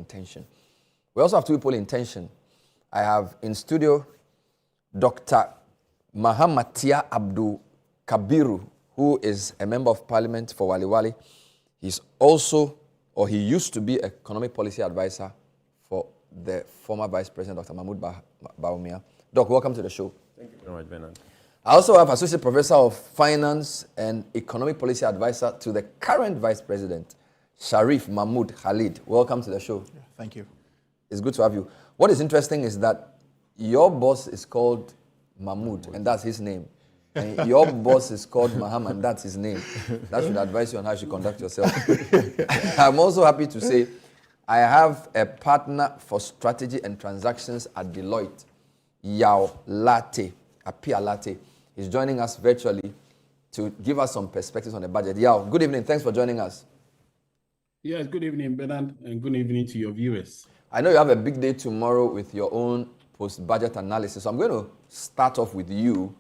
intention. We also have two people in tension. I have in studio Dr. Mahamatia Abdul Kabiru, who is a member of parliament for Wali Wali. He's also, or he used to be, economic policy advisor for the former Vice President, Dr. Mahmoud Bawumia. Doc, welcome to the show. Thank you very much, Bernard. I also have Associate Professor of Finance and Economic Policy Advisor to the current Vice President, Sharif Mahmoud Khalid. Welcome to the show. Yeah, thank you. It's good to have you. What is interesting is that your boss is called Mahmoud, and that's his name. And your boss is called Muhammad, and that's his name. That should advise you on how you should conduct yourself. I'm also happy to say I have a partner for strategy and transactions at Deloitte, Yao Latte, Apia Latte. He's joining us virtually to give us some perspectives on the budget. Yao, good evening. Thanks for joining us. Yes, good evening, Bernard, and good evening to your viewers. I know you have a big day tomorrow with your own post-budget analysis. So I'm going to start off with you.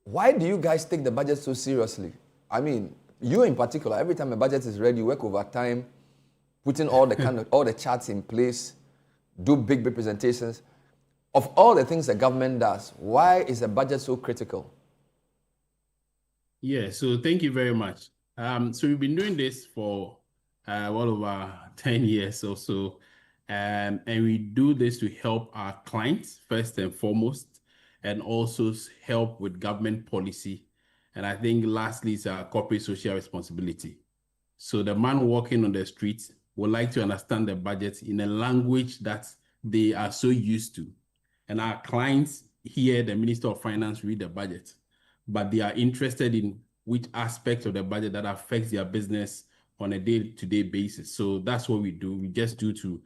Why do you guys take the budget so seriously? I mean, you in particular, every time a budget is ready, you work overtime, putting all the all the charts in place, do big presentations. Of all the things the government does, why is the budget so critical? Yeah, so thank you very much. So we've been doing this for well over 10 years or so. And we do this to help our clients first and foremost, and also help with government policy. And I think lastly is our corporate social responsibility. So the man walking on the street would like to understand the budget in a language that they are so used to. And our clients hear the Minister of Finance read the budget, but they are interested in which aspect of the budget that affects their business on a day-to-day basis. So that's what we do. We just do to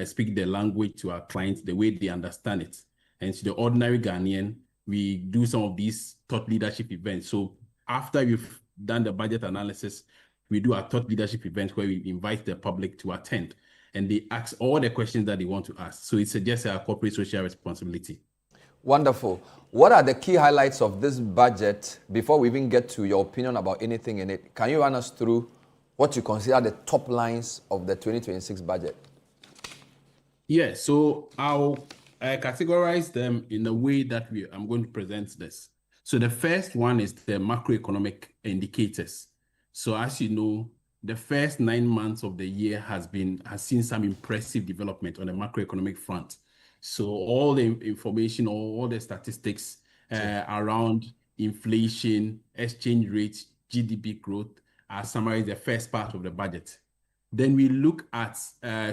speak the language to our clients the way they understand it. And to the ordinary Ghanaian, we do some of these thought leadership events. So after we've done the budget analysis, we do our thought leadership event where we invite the public to attend, and they ask all the questions that they want to ask. So it's just our corporate social responsibility. Wonderful. What are the key highlights of this budget before we even get to your opinion about anything in it? Can you run us through what you consider the top lines of the 2026 budget? Yeah, so I'll categorize them in the way that I'm going to present this. So the first one is the macroeconomic indicators. So as you know, the first 9 months of the year has seen some impressive development on the macroeconomic front. So all the information, all the statistics around inflation, exchange rates, GDP growth are summarized in the first part of the budget. Then we look at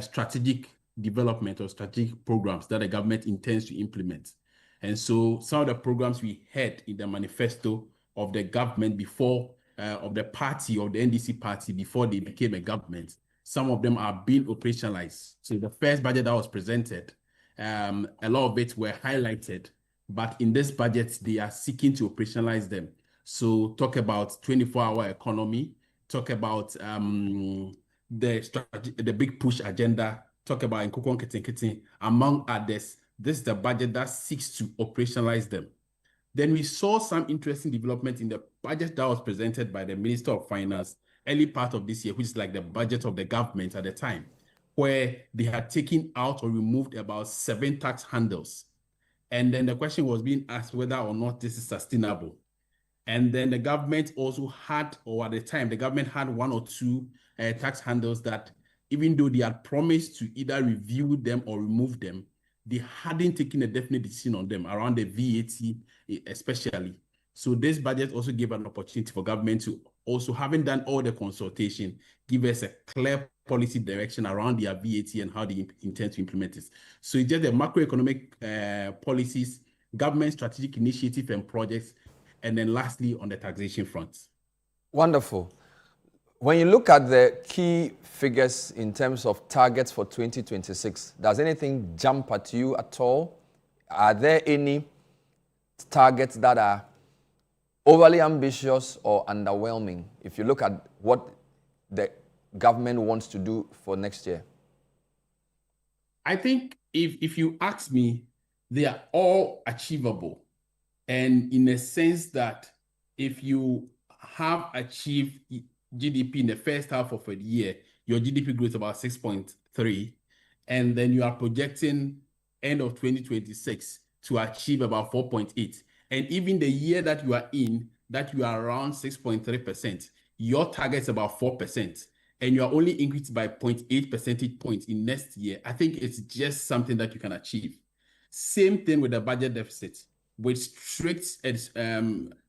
strategic development or strategic programs that the government intends to implement. And so some of the programs we had in the manifesto of the government before, of the party, of the NDC party before they became a government, some of them are being operationalized. So the first budget that was presented, a lot of it were highlighted, but in this budget, they are seeking to operationalize them. So talk about 24-hour economy, talk about the big push agenda, talk about Nkukon Kitten, among others. This is the budget that seeks to operationalize them. Then we saw some interesting development in the budget that was presented by the Minister of Finance early part of this year, which is like the budget of the government at the time, where they had taken out or removed about 7 tax handles. And then the question was being asked whether or not this is sustainable. And then the government also had, or at the time, the government had 1 or 2 tax handles that, even though they had promised to either review them or remove them, they hadn't taken a definite decision on them around the VAT especially. So this budget also gave an opportunity for government to also, having done all the consultation, give us a clear policy direction around their VAT and how they intend to implement it. So it's just the macroeconomic policies, government strategic initiative and projects, and then lastly on the taxation front. Wonderful. When you look at the key figures in terms of targets for 2026, does anything jump at you at all? Are there any targets that are overly ambitious or underwhelming if you look at what the government wants to do for next year? I think if you ask me, they are all achievable. And in a sense that if you have achieved GDP in the first half of a year, your GDP growth about 6.3, and then you are projecting end of 2026 to achieve about 4.8. And even the year that you are in, that you are around 6.3%, your target is about 4%, and you are only increased by 0.8 percentage points in next year. I think it's just something that you can achieve. Same thing with the budget deficit, with strict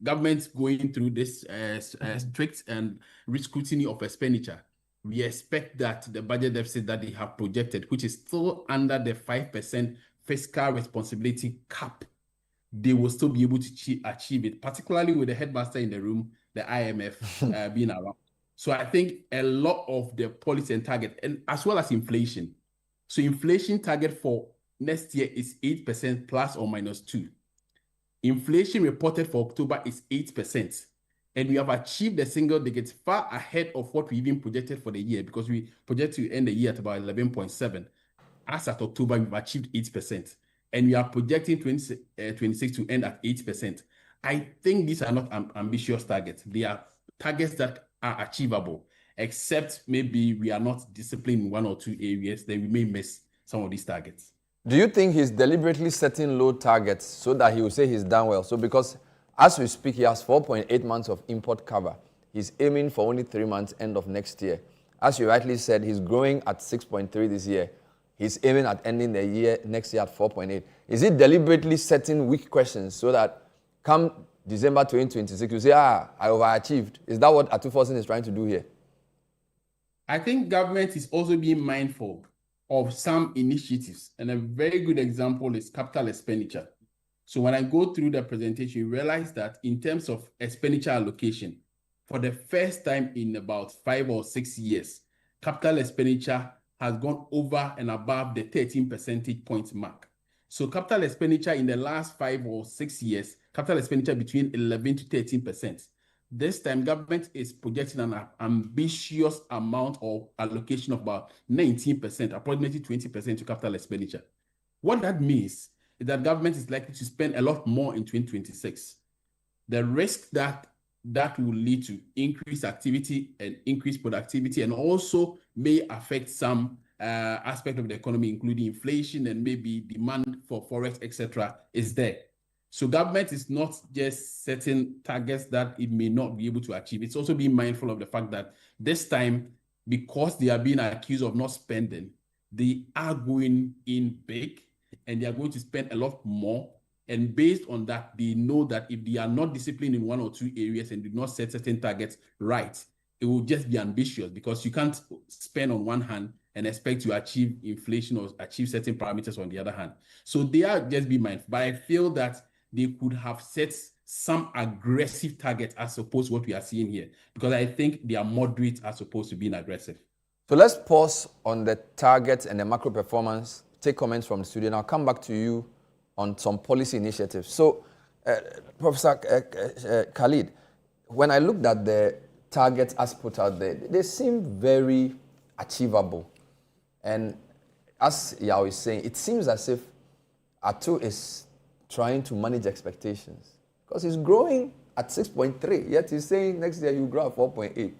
governments going through this strict and scrutiny of expenditure. We expect that the budget deficit that they have projected, which is still under the 5% fiscal responsibility cap, they will still be able to achieve it, particularly with the headmaster in the room, the IMF being around. So I think a lot of the policy and target, and as well as inflation. So inflation target for next year is 8% plus or minus 2. Inflation reported for October is 8%. And we have achieved the single digits far ahead of what we even projected for the year, because we project to end the year at about 11.7. As at October, we've achieved 8%. And we are projecting 2026 to end at 8%. I think these are not ambitious targets. They are targets that are achievable, except maybe we are not disciplined in one or two areas, then we may miss some of these targets. Do you think he's deliberately setting low targets so that he will say he's done well? So because as we speak, he has 4.8 months of import cover. He's aiming for only 3 months end of next year. As you rightly said, he's growing at 6.3 this year. He's aiming at ending the year next year at 4.8. Is he deliberately setting weak questions so that come December 2026, you say, I overachieved? Is that what Atuforsen is trying to do here? I think government is also being mindful of some initiatives. And a very good example is capital expenditure. So when I go through the presentation, you realize that in terms of expenditure allocation, for the first time in about 5 or 6 years, capital expenditure has gone over and above the 13 percentage point mark. So capital expenditure in the last 5 or 6 years, capital expenditure between 11 to 13%. This time, government is projecting an ambitious amount of allocation of about 19%, approximately 20% to capital expenditure. What that means is that government is likely to spend a lot more in 2026. The risk that will lead to increased activity and increased productivity, and also may affect some aspect of the economy, including inflation and maybe demand for forex, etc., is there. So government is not just setting targets that it may not be able to achieve. It's also being mindful of the fact that this time, because they are being accused of not spending, they are going in big and they are going to spend a lot more. And based on that, they know that if they are not disciplined in 1 or 2 areas and do not set certain targets right, it will just be ambitious, because you can't spend on one hand and expect to achieve inflation or achieve certain parameters on the other hand. So they are just being mindful. But I feel that they could have set some aggressive targets as opposed to what we are seeing here, because I think they are moderate as opposed to being aggressive. So let's pause on the targets and the macro performance, take comments from the studio, and I'll come back to you on some policy initiatives. So, Professor Khalid, when I looked at the targets as put out there, they seem very achievable. And as Yao is saying, it seems as if Atu is trying to manage expectations, because he's growing at 6.3, yet he's saying next year you grow at 4.8. Yeah.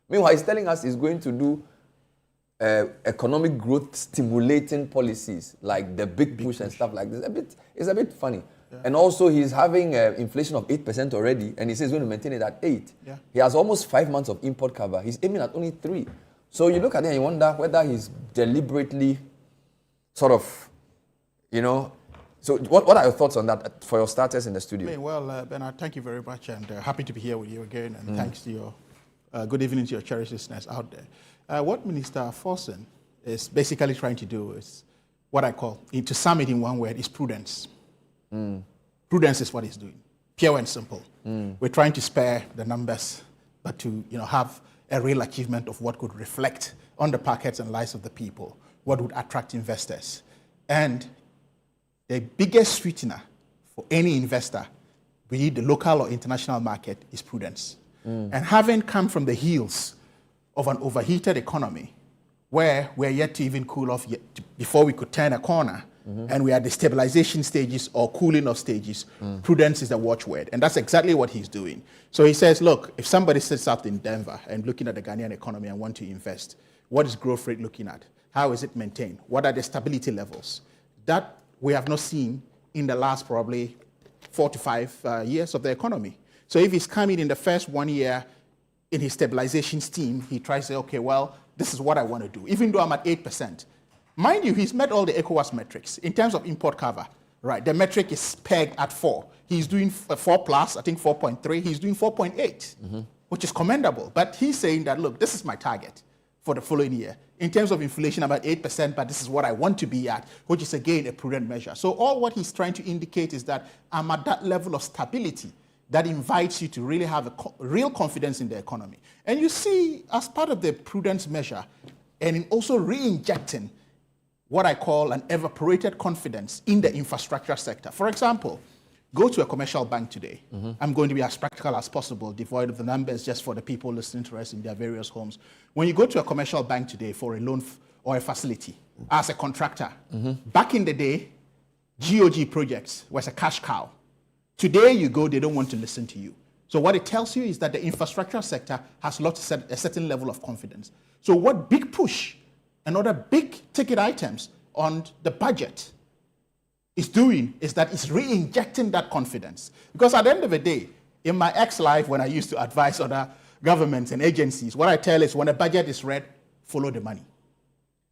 Meanwhile, he's telling us he's going to do economic growth stimulating policies like the big push and stuff like this. It's a bit funny. Yeah. And also he's having inflation of 8% already, and he says he's going to maintain it at 8. Yeah. He has almost 5 months of import cover. He's aiming at only 3. So you look at it and you wonder whether he's deliberately sort of, So what are your thoughts on that for your starters in the studio? Well, Bernard, thank you very much, and happy to be here with you again, and thanks to your good evening to your cherished listeners out there. What Minister Forsen is basically trying to do is what I call, to sum it in one word, is prudence. Prudence is what he's doing, pure and simple. We're trying to spare the numbers, but to have a real achievement of what could reflect on the pockets and lives of the people, what would attract investors. And the biggest sweetener for any investor, be it the local or international market, is prudence. And having come from the heels of an overheated economy, where we're yet to even cool off before we could turn a corner, and we are at the stabilization stages or cooling off stages, prudence is the watchword. And that's exactly what he's doing. So he says, look, if somebody sits out in Denver and looking at the Ghanaian economy and want to invest, what is growth rate looking at? How is it maintained? What are the stability levels? That we have not seen in the last probably 4 to 5 years of the economy. So if he's coming in the first 1 year in his stabilization scheme, he tries to say, okay, well, this is what I want to do, even though I'm at 8%. Mind you, he's met all the ECOWAS metrics in terms of import cover, right? The metric is pegged at 4. He's doing 4 plus, I think 4.3. He's doing 4.8, which is commendable. But he's saying that, look, this is my target for the following year. In terms of inflation, about 8%, but this is what I want to be at, which is, again, a prudent measure. So all what he's trying to indicate is that I'm at that level of stability that invites you to really have a real confidence in the economy. And you see, as part of the prudence measure, and in also re-injecting what I call an evaporated confidence in the infrastructure sector. For example, go to a commercial bank today. I'm going to be as practical as possible, devoid of the numbers, just for the people listening to us in their various homes. When you go to a commercial bank today for a loan or a facility, as a contractor, back in the day, GOG projects was a cash cow. Today you go, they don't want to listen to you. So what it tells you is that the infrastructure sector has lost a certain level of confidence. So what big push and other big ticket items on the budget is doing is that it's re-injecting that confidence. Because at the end of the day, in my ex-life, when I used to advise other governments and agencies, what I tell is when a budget is read, follow the money.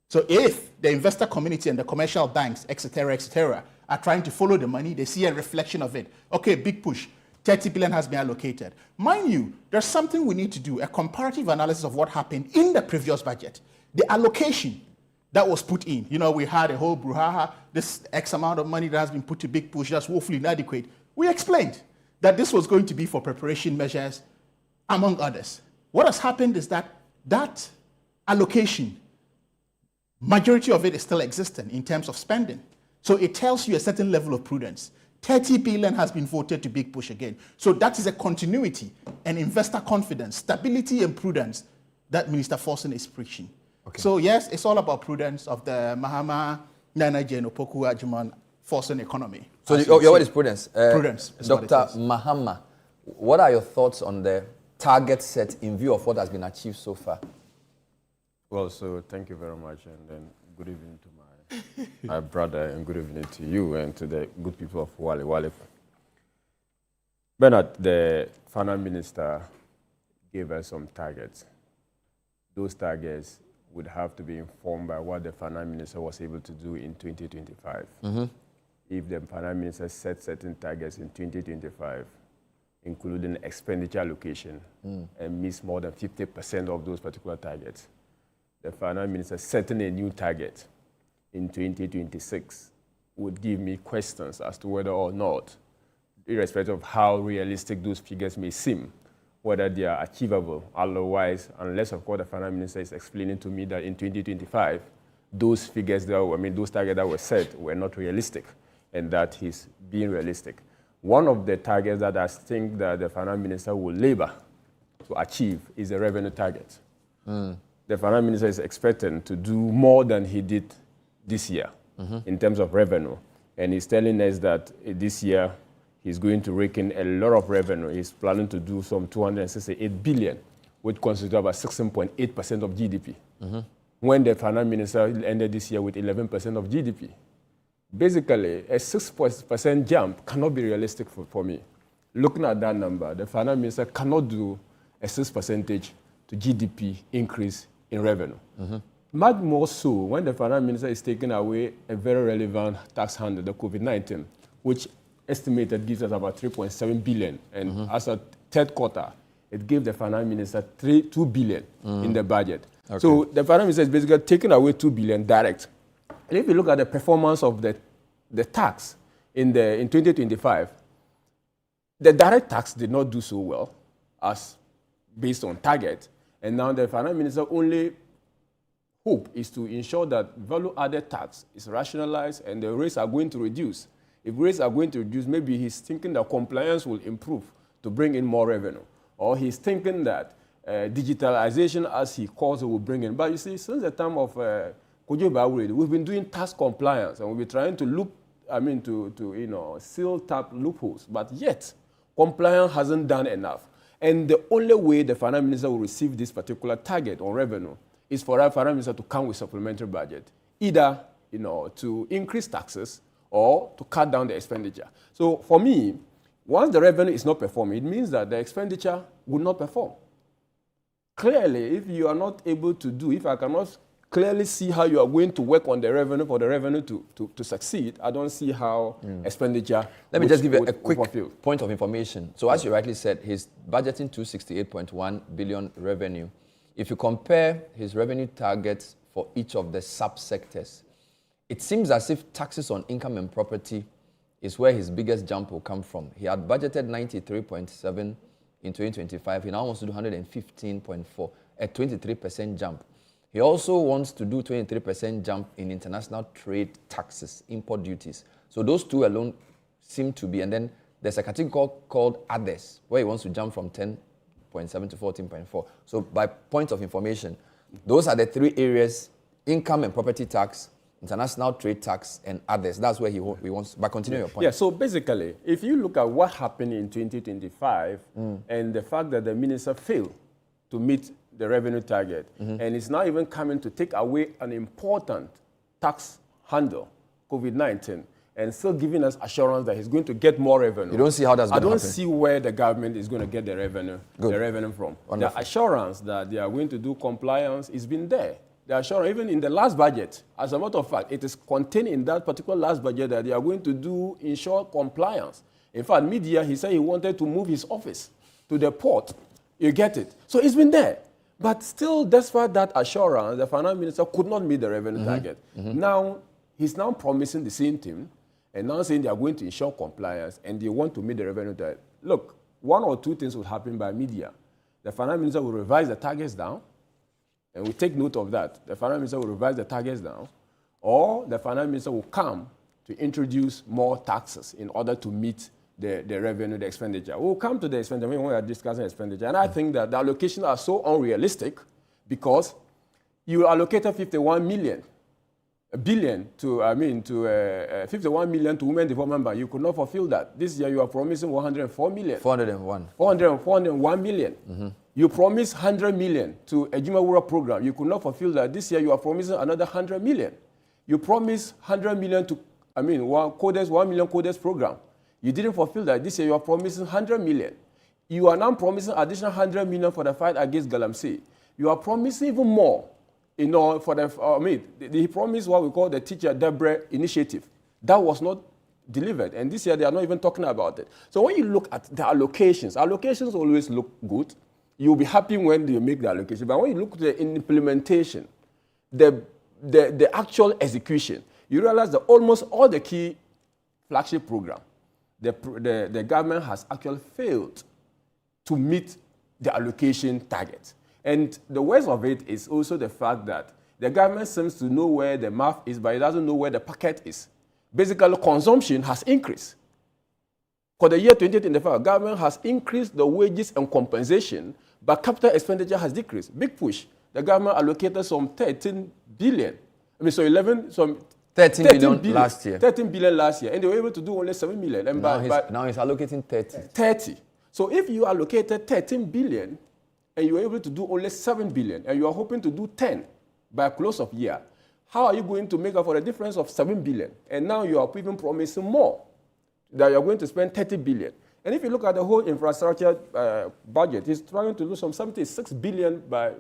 So if the investor community and the commercial banks, et cetera, are trying to follow the money, they see a reflection of it. Okay, big push, 30 billion has been allocated. Mind you, there's something we need to do, a comparative analysis of what happened in the previous budget. The allocation that was put in. You know, we had a whole brouhaha, this X amount of money that has been put to big push, that's woefully inadequate. We explained that this was going to be for preparation measures, among others. What has happened is that that allocation, majority of it is still existent in terms of spending. So it tells you a certain level of prudence. 30 billion has been voted to big push again. So that is a continuity and investor confidence, stability and prudence that Minister Forson is preaching. Okay. So yes, it's all about prudence of the Mahama, Nana Jane, Opoku, Ajuman, Forson economy. So your word is prudence. Prudence. Dr. Mahama, what are your thoughts on the target set in view of what has been achieved so far? Well, so thank you very much, and then good evening to my brother, and good evening to you and to the good people of Wale. Bernard, the finance minister gave us some targets. Those targets would have to be informed by what the finance minister was able to do in 2025. If the finance minister set certain targets in 2025, including expenditure allocation, and missed more than 50% of those particular targets, the finance minister setting a new target in 2026 would give me questions as to whether or not, irrespective of how realistic those figures may seem, whether they are achievable. Otherwise, unless of course the finance minister is explaining to me that in 2025, those figures those targets that were set were not realistic, and that he's being realistic. One of the targets that I think that the finance minister will labor to achieve is the revenue target. The finance minister is expecting to do more than he did this year in terms of revenue. And he's telling us that this year he's going to rake in a lot of revenue. He's planning to do some 268 billion, which constitutes about 16.8% of GDP. When the finance minister ended this year with 11% of GDP. Basically, a 6% jump cannot be realistic for me. Looking at that number, the finance minister cannot do a 6% to GDP increase in revenue. Much more so when the finance minister is taking away a very relevant tax handle, the COVID-19, which estimated gives us about 3.7 billion. And as a third quarter, it gave the finance minister 2 billion in the budget. Okay. So the finance minister is basically taking away 2 billion direct. And if you look at the performance of the tax in 2025, the direct tax did not do so well as based on target. And now the finance minister only hope is to ensure that value-added tax is rationalized and the rates are going to reduce. If rates are going to reduce, maybe he's thinking that compliance will improve to bring in more revenue. Or he's thinking that digitalization, as he calls it, will bring in. But you see, since the time of Avle, we've been doing tax compliance and we've been trying to seal tap loopholes. But yet, compliance hasn't done enough. And the only way the finance minister will receive this particular target on revenue is for our finance minister to come with supplementary budget, either to increase taxes or to cut down the expenditure. So for me, once the revenue is not performing, it means that the expenditure will not perform. Clearly, if you are not able to do, if I cannot clearly see how you are going to work on the revenue for the revenue to succeed, I don't see how expenditure. Let me just give you a quick point of information. So as you rightly said, he's budgeting 268.1 billion revenue. If you compare his revenue targets for each of the subsectors, it seems as if taxes on income and property is where his biggest jump will come from. He had budgeted 93.7 in 2025. He now wants to do 115.4, a 23% jump. He also wants to do 23% jump in international trade taxes, import duties. So those two alone seem to be, and then there's a category called others, where he wants to jump from 10.7 to 14.4. So by point of information, those are the three areas: income and property tax, international trade tax, and others. That's where he wants. But continue your point. Yeah, so basically, if you look at what happened in 2025 and the fact that the minister failed to meet the revenue target, and it's now even coming to take away an important tax handle, COVID-19, and still giving us assurance that he's going to get more revenue. You don't see how that's going to happen? I don't see where the government is going to get the revenue from. Wonderful. The assurance that they are going to do compliance has been there. The assurance, even in the last budget, as a matter of fact, it is contained in that particular last budget that they are going to ensure compliance. In fact, mid-year, he said he wanted to move his office to the port. You get it? So it's been there. But still, despite that assurance, the finance minister could not meet the revenue target. Now, he's now promising the same thing, and now saying they are going to ensure compliance, and they want to meet the revenue target. Look, one or two things will happen by mid-year. The finance minister will revise the targets down, and we take note of that. The finance minister will revise the targets down, or the finance minister will come to introduce more taxes in order to meet the revenue, the expenditure. We'll come to the expenditure when we are discussing expenditure. And I think that the allocations are so unrealistic because you allocated 51 billion to 51 million to Women Development Bank. You could not fulfill that. This year you are promising 104 million. 401 million. You promised 100 million to a Jimawura program. You could not fulfill that. This year you are promising another 100 million. You promised 100 million to, 1 million coders program. You didn't fulfill that. This year you are promising 100 million. You are now promising additional 100 million for the fight against Galamsey. You are promising even more, for the, he promised what we call the Teacher Deborah Initiative. That was not delivered. And this year they are not even talking about it. So when you look at the allocations always look good. You'll be happy when you make the allocation. But when you look at the implementation, the actual execution, you realize that almost all the key flagship programs, the government has actually failed to meet the allocation target. And the worst of it is also the fact that the government seems to know where the mouth is, but it doesn't know where the pocket is. Basically, consumption has increased. For the year 2025, government has increased the wages and compensation, but capital expenditure has decreased. Big push. The government allocated some 13 billion. 13 billion last year. 13 billion last year, and they were able to do only 7 million. And now he's allocating 30. 30. So if you allocated 13 billion and you were able to do only 7 billion, and you are hoping to do 10 by close of year, how are you going to make up for the difference of 7 billion? And now you are even promising more, that you are going to spend 30 billion. And if you look at the whole infrastructure budget, he's trying to do some 76 billion by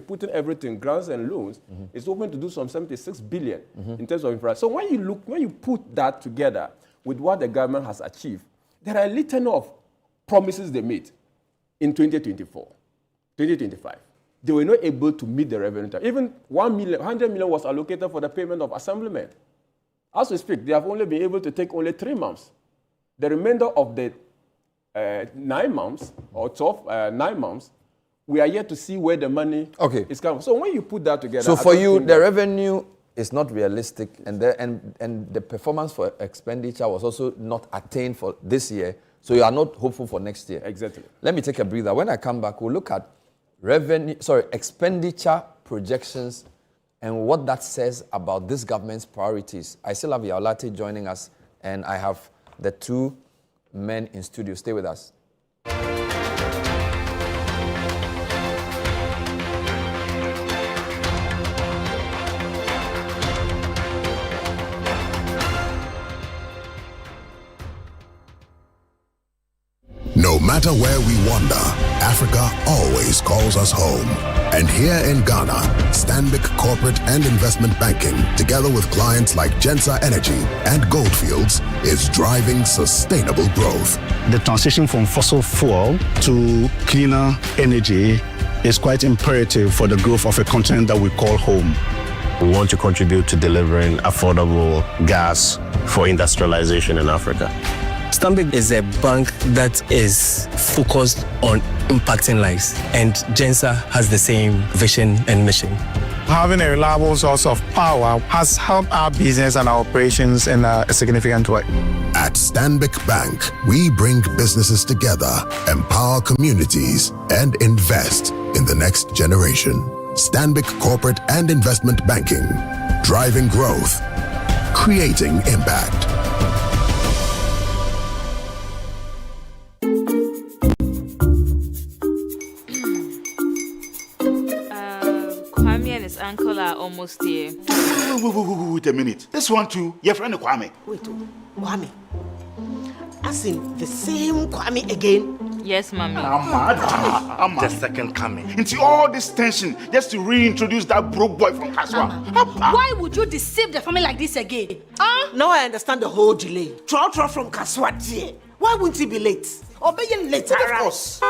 putting everything, grants and loans. It's hoping to do some 76 billion in terms of infrastructure. So when you put that together with what the government has achieved, there are a litany of promises they made in 2024, 2025. They were not able to meet the revenue target. Even 100 million was allocated for the payment of assemblymen. As we speak, they have only been able to take only 3 months. The remainder of the 9 months or 9 months, we are yet to see where the money is coming. So when you put that together, so for you, the revenue is not realistic, and the performance for expenditure was also not attained for this year. So you are not hopeful for next year. Exactly. Let me take a breather. When I come back, we'll look at expenditure projections and what that says about this government's priorities. I still have Yaolate joining us, and I have the two men in studio. Stay with us. matter where we wander, Africa always calls us home. And here in Ghana, Stanbic Corporate and Investment Banking, together with clients like Gensa Energy and Goldfields, is driving sustainable growth. The transition from fossil fuel to cleaner energy is quite imperative for the growth of a continent that we call home. We want to contribute to delivering affordable gas for industrialization in Africa. Stanbic is a bank that is focused on impacting lives, and Gensa has the same vision and mission. Having a reliable source of power has helped our business and our operations in a significant way. At Stanbic Bank, we bring businesses together, empower communities, and invest in the next generation. Stanbic Corporate and Investment Banking, driving growth, creating impact. Kwame and his uncle are almost here. Wait a minute. This one too, your friend Kwame. Wait, Kwame. As in the same Kwame again? Yes, Mommy. I'm the second coming. Into all this tension just to reintroduce that broke boy from Kaswa. Why would you deceive the family like this again? Now I understand the whole delay. Troll from Kaswa dear. Why wouldn't he be late? Or be late? Of course.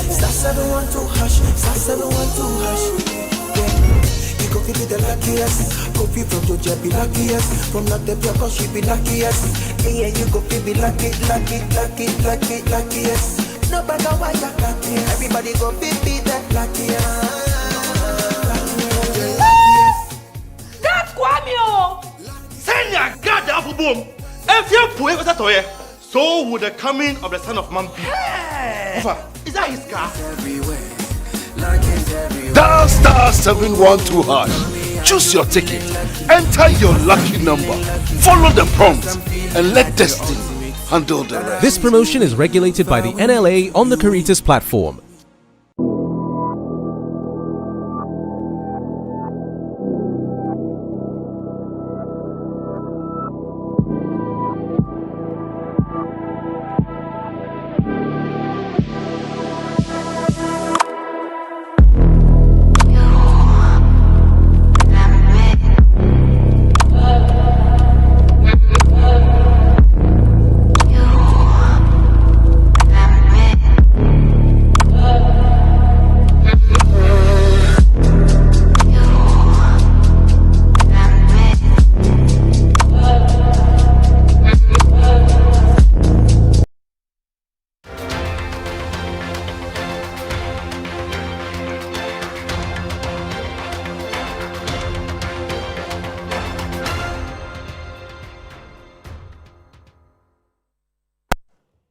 Stop 712 hush, stop 712 hush. You go be the luckiest. Copy from Georgia be luckiest. From not the block, she be luckiest. Yeah, you go be luckiest. No matter why you're lucky. Everybody go be that luckiest. That's Kwame! Send your God up boom. If you put it toy, so would the coming of the Son of Man be. Is that his car? Dial star 712 hash. Choose your ticket. Enter your lucky number. Follow the prompts and let destiny handle the rest. This promotion is regulated by the NLA on the Caritas platform.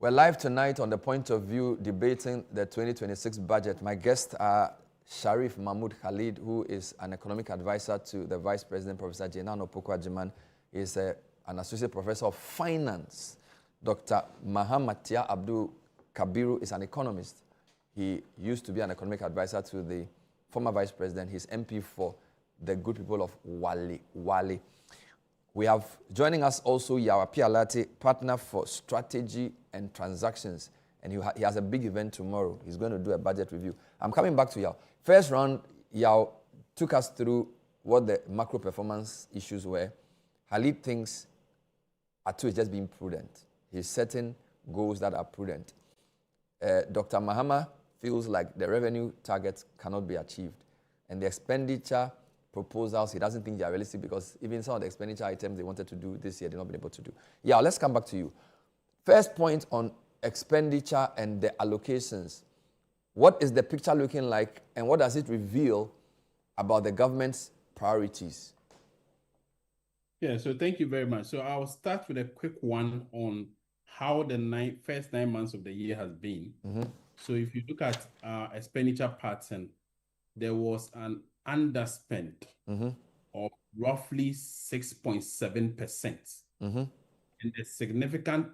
We're live tonight on the Point of View debating the 2026 budget. My guests are Sharif Mahmoud Khalid, who is an economic advisor to the Vice President, Professor Jenano Pokwa-Jiman. He is an associate professor of finance. Dr. Mahamatia Abdul Kabiru is an economist. He used to be an economic advisor to the former Vice President. He's MP for the good people of Wale. We have joining us also Yawa Pialati, partner for strategy and transactions. And he has a big event tomorrow. He's going to do a budget review. I'm coming back to Yao. First round, Yao took us through what the macro performance issues were. Khalid thinks Atu is just being prudent. He's setting goals that are prudent. Dr. Mahama feels like the revenue targets cannot be achieved. And the expenditure proposals, he doesn't think they are realistic because even some of the expenditure items they wanted to do this year, they've not been able to do. Yeah, let's come back to you. First point on expenditure and the allocations. What is the picture looking like and what does it reveal about the government's priorities? Yeah, so thank you very much. So I'll start with a quick one on how the first 9 months of the year has been. So if you look at expenditure pattern, there was an underspend of roughly 6.7%. And a significant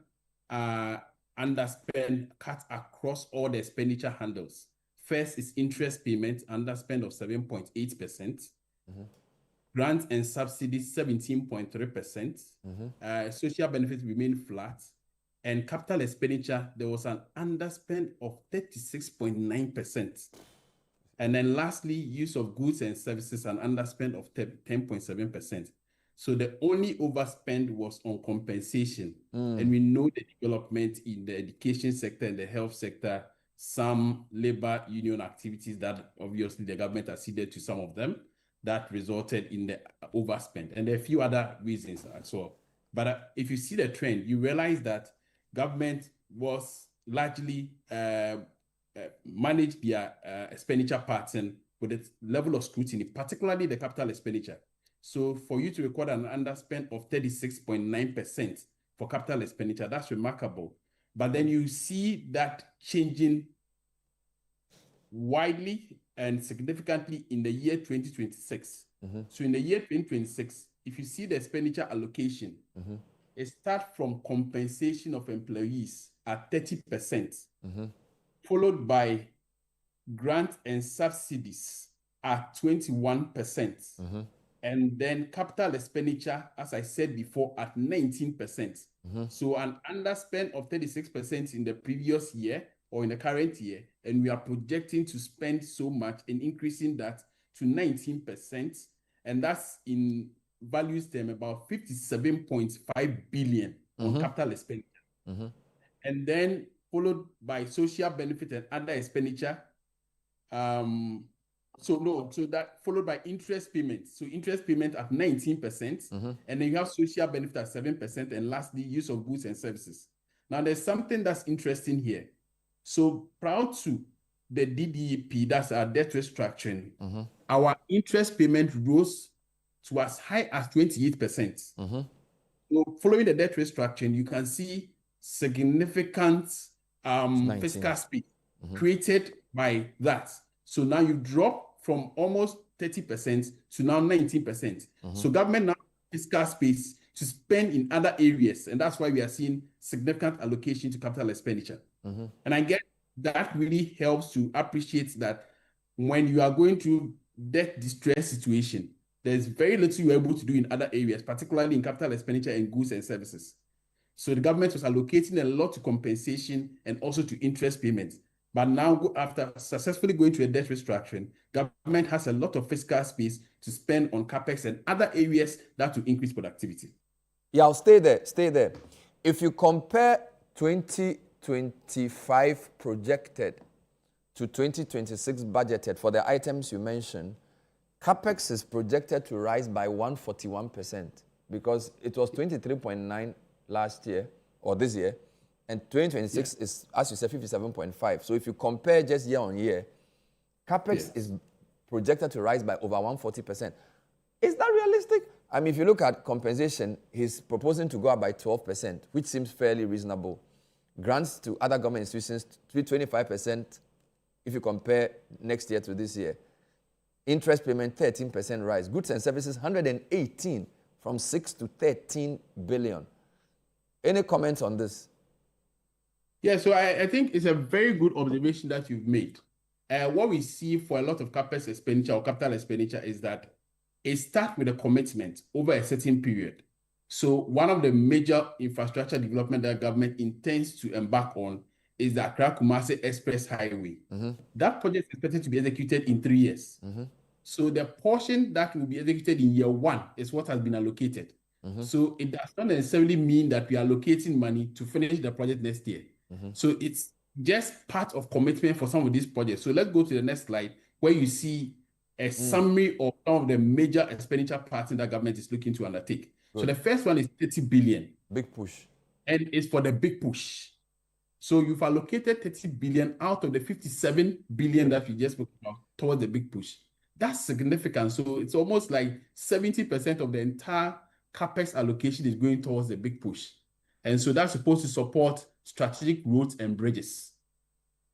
underspend cut across all the expenditure handles. First is interest payment, underspend of 7.8%. grants and subsidies 17.3%. Social benefits remain flat. And capital expenditure, there was an underspend of 36.9%. And then lastly, use of goods and services, an underspend of 10.7%. So the only overspend was on compensation. And we know the development in the education sector and the health sector, some labor union activities that obviously the government acceded to some of them, that resulted in the overspend. And there are a few other reasons as well. But if you see the trend, you realize that government was largely managed their expenditure pattern with a level of scrutiny, particularly the capital expenditure. So for you to record an underspend of 36.9% for capital expenditure, that's remarkable. But then you see that changing widely and significantly in the year 2026. So in the year 2026, if you see the expenditure allocation, it starts from compensation of employees at 30%, followed by grant and subsidies at 21%, and then capital expenditure, as I said before, at 19%. So an underspend of 36% in the previous year or in the current year, and we are projecting to spend so much and increasing that to 19%, and that's in values term about 57.5 billion on capital expenditure. And then followed by social benefit and other expenditure. So that followed by interest payments. So interest payment at 19%, and then you have social benefit at 7%, and lastly, use of goods and services. Now, there's something that's interesting here. So prior to the DDEP, that's our debt restructuring, our interest payment rose to as high as 28%. So following the debt restructuring, you can see significant fiscal space created by that. So now you drop from almost 30% to now 19%. So government now has fiscal space to spend in other areas, and that's why we are seeing significant allocation to capital expenditure. And I get that really helps to appreciate that when you are going through debt distress situation, there's very little you're able to do in other areas, particularly in capital expenditure and goods and services. So the government was allocating a lot to compensation and also to interest payments. But now, after successfully going through a debt restructuring, government has a lot of fiscal space to spend on capex and other areas that will increase productivity. Yeah, I'll stay there. Stay there. If you compare 2025 projected to 2026 budgeted for the items you mentioned, capex is projected to rise by 141% because it was 23.9 last year or this year, and 2026 is, as you said, 57.5. So if you compare just year on year, capex is projected to rise by over 140%. Is that realistic? I mean, if you look at compensation, he's proposing to go up by 12%, which seems fairly reasonable. Grants to other government institutions, 25% if you compare next year to this year. Interest payment, 13% rise. Goods and services, 118 from 6 to 13 billion. Any comments on this? Yeah, so I think it's a very good observation that you've made. What we see for a lot of capex expenditure or capital expenditure is that it starts with a commitment over a certain period. So one of the major infrastructure development that government intends to embark on is the Accra-Kumasi Express Highway. That project is expected to be executed in 3 years. So the portion that will be executed in year 1 is what has been allocated. So it does not necessarily mean that we are allocating money to finish the project next year. So it's just part of commitment for some of these projects. So let's go to the next slide where you see a summary of some of the major expenditure patterns that government is looking to undertake. So the first one is 30 billion. Big push. And it's for the big push. So you've allocated 30 billion out of the 57 billion that we just spoke about towards the big push. That's significant. So it's almost like 70% of the entire capex allocation is going towards the big push. And so that's supposed to support strategic roads and bridges.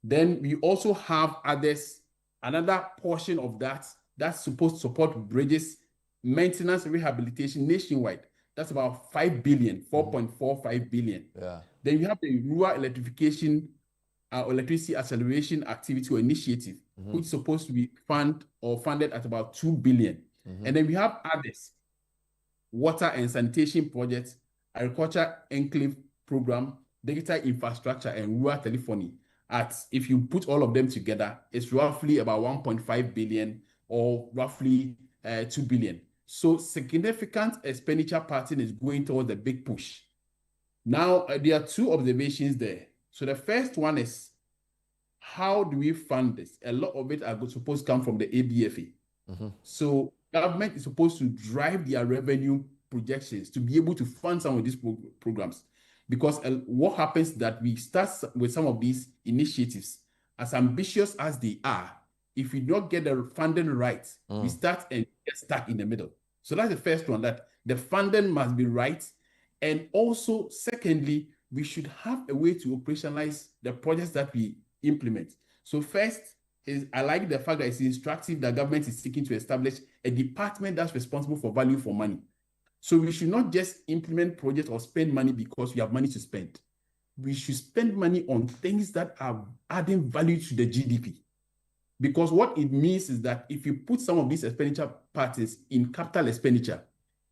Then we also have others, another portion of that that's supposed to support bridges, maintenance, and rehabilitation nationwide. That's about 5 billion, 4.45 billion. Then you have the rural electrification, electricity acceleration activity or initiative, which is supposed to be funded at about 2 billion. And then we have others, water and sanitation projects, agriculture enclave program, digital infrastructure, and rural telephony. If you put all of them together, it's roughly about 1.5 billion or roughly 2 billion. So significant expenditure pattern is going towards the big push. Now, there are two observations there. So the first one is, how do we fund this? A lot of it are supposed to come from the ABFA. So government is supposed to drive their revenue projections to be able to fund some of these programs. Because what happens is that we start with some of these initiatives, as ambitious as they are, if we don't get the funding right, we start and get stuck in the middle. So that's the first one, that the funding must be right. And also, secondly, we should have a way to operationalize the projects that we implement. So first is, I like the fact that it's instructive that government is seeking to establish a department that's responsible for value for money. So we should not just implement projects or spend money because we have money to spend. We should spend money on things that are adding value to the GDP. Because what it means is that if you put some of these expenditure patterns in capital expenditure,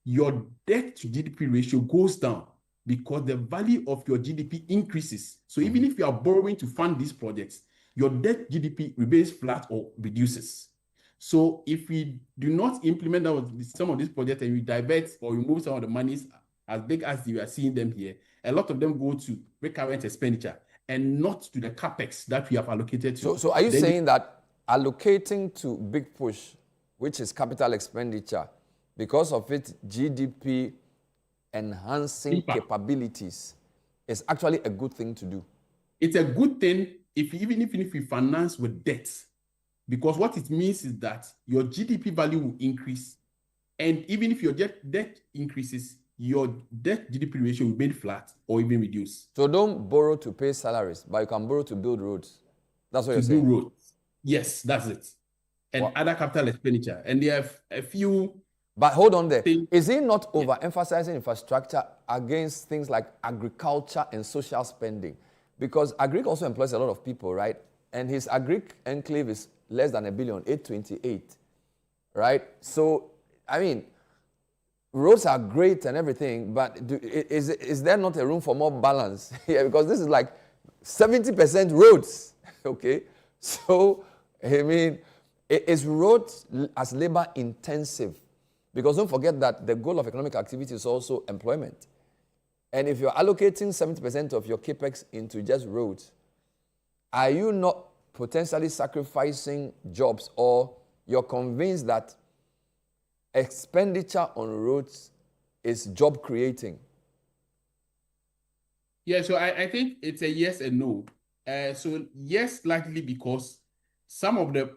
your debt to GDP ratio goes down because the value of your GDP increases. So even if you are borrowing to fund these projects, your debt GDP remains flat or reduces. So if we do not implement some of these projects and we divert or remove some of the monies as big as you are seeing them here, a lot of them go to recurrent expenditure and not to the capex that we have allocated to. So are you saying that allocating to big push, which is capital expenditure, because of its GDP enhancing capabilities, is actually a good thing to do? It's a good thing even if we finance with debt. Because what it means is that your GDP value will increase. And even if your debt increases, your debt GDP ratio will remain flat or even reduce. So don't borrow to pay salaries, but you can borrow to build roads. That's what you're saying? To build roads. Yes, that's it. And other capital expenditure. And there are a few... But hold on there. Is he not overemphasizing infrastructure against things like agriculture and social spending? Because agric also employs a lot of people, right? And his agric enclave is less than $1 billion, 828, right? So, I mean, roads are great and everything, but is there not a room for more balance here? Because this is like 70% roads, okay? So, I mean, is roads as labor intensive? Because don't forget that the goal of economic activity is also employment. And if you're allocating 70% of your capex into just roads, are you not potentially sacrificing jobs, or you're convinced that expenditure on roads is job creating? Yeah, so I think it's a yes and no. So yes, likely because some of the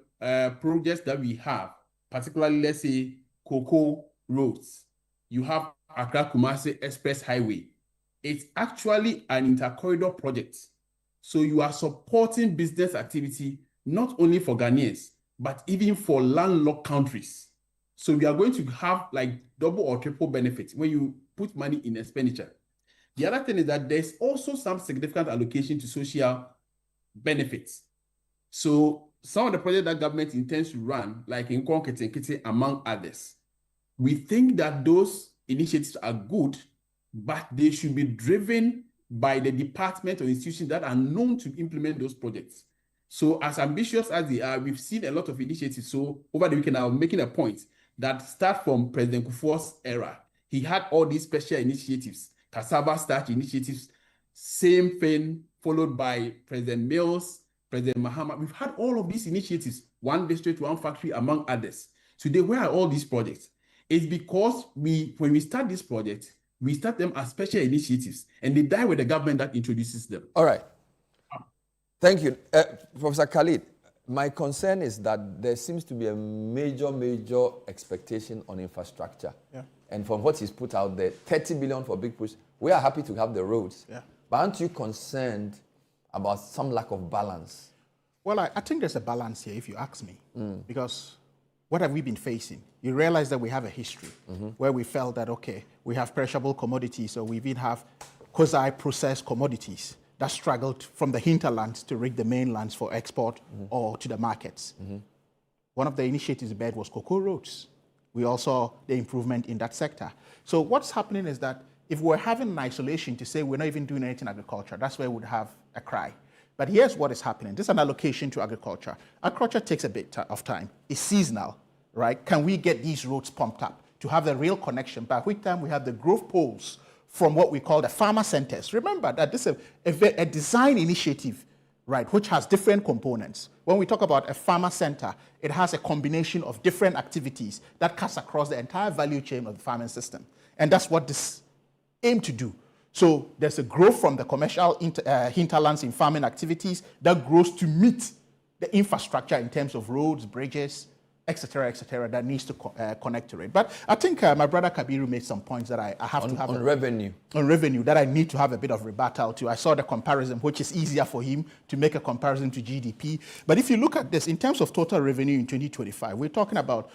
projects that we have, particularly let's say Cocoa roads, you have Accra Kumasi Express Highway. It's actually an intercorridor project. So you are supporting business activity, not only for Ghanaians, but even for landlocked countries. So we are going to have like double or triple benefits when you put money in expenditure. The other thing is that there's also some significant allocation to social benefits. So some of the projects that government intends to run, like in Nkron, among others, we think that those initiatives are good, but they should be driven by the department or institutions that are known to implement those projects. So as ambitious as they are, we've seen a lot of initiatives. So over the weekend, I'm making a point that start from President Kufuor's era. He had all these special initiatives, cassava starch initiatives, same thing, followed by President Mills, President Mahama. We've had all of these initiatives, one district, one factory, among others. Today, where are all these projects? It's because when we start this project, we start them as special initiatives, and they die with the government that introduces them. All right. Thank you. Professor Khalid, my concern is that there seems to be a major expectation on infrastructure. Yeah. And from what he's put out there, 30 billion for big push. We are happy to have the roads. Yeah. But aren't you concerned about some lack of balance? Well, I think there's a balance here, if you ask me. Because what have we been facing? You realize that we have a history where we felt that, okay, we have perishable commodities, or we even have quasi-processed commodities that struggled from the hinterlands to reach the mainlands for export or to the markets. One of the initiatives in bed was cocoa roads. we all saw the improvement in that sector. So what's happening is that if we're having an isolation to say we're not even doing anything in agriculture, that's where we'd have a cry. But here's what is happening. This is an allocation to agriculture. Agriculture takes a bit of time. It's seasonal, right? Can we get these roads pumped up to have the real connection, by which time we have the growth poles from what we call the farmer centers? Remember that this is a design initiative, right, which has different components. When we talk about a farmer center, it has a combination of different activities that cuts across the entire value chain of the farming system. And that's what this aims to do. So there's a growth from the commercial hinterlands in farming activities that grows to meet the infrastructure in terms of roads, bridges, et cetera, that needs to connect to it. But I think my brother Kabiru made some points that I have to have. On revenue. On revenue, that I need to have a bit of rebuttal to. I saw the comparison, which is easier for him to make a comparison to GDP. But if you look at this, in terms of total revenue in 2025, we're talking about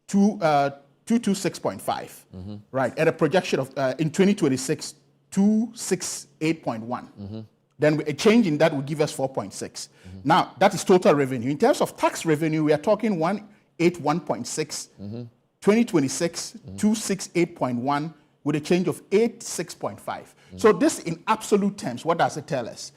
226.5, right? At a projection of, in 2026, 268.1. Then a change in that would give us 4.6. Now, that is total revenue. In terms of tax revenue, we are talking 181.6. 2026, 268.1 with a change of 86.5. So this, in absolute terms, what does it tell us?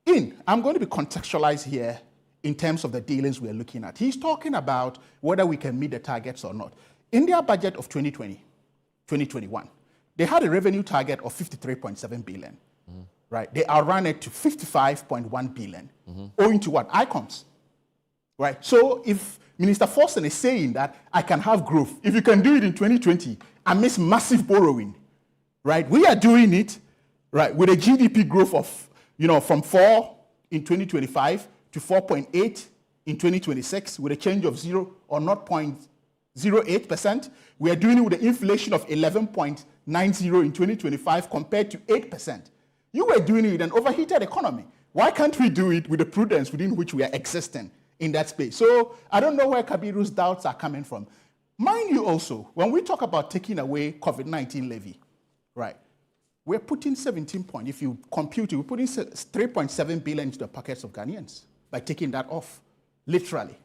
I'm going to be contextualized here in terms of the dealings we're looking at. He's talking about whether we can meet the targets or not. In their budget of 2021, they had a revenue target of 53.7 billion, right? They outran it to 55.1 billion, owing to what? ICOMs, right? So if Minister Forson is saying that I can have growth, if you can do it in 2020 amidst massive borrowing, right? We are doing it, right, with a GDP growth of, from 4 in 2025 to 4.8 in 2026 with a change of 0 or 0.08%. We are doing it with an inflation of 11.90 in 2025 compared to 8%. You were doing it with an overheated economy. Why can't we do it with the prudence within which we are existing in that space? So I don't know where Kabiru's doubts are coming from. Mind you also, when we talk about taking away COVID-19 levy, right, we're putting 17 point, if you compute it, we're putting 3.7 billion into the pockets of Ghanaians by taking that off, literally.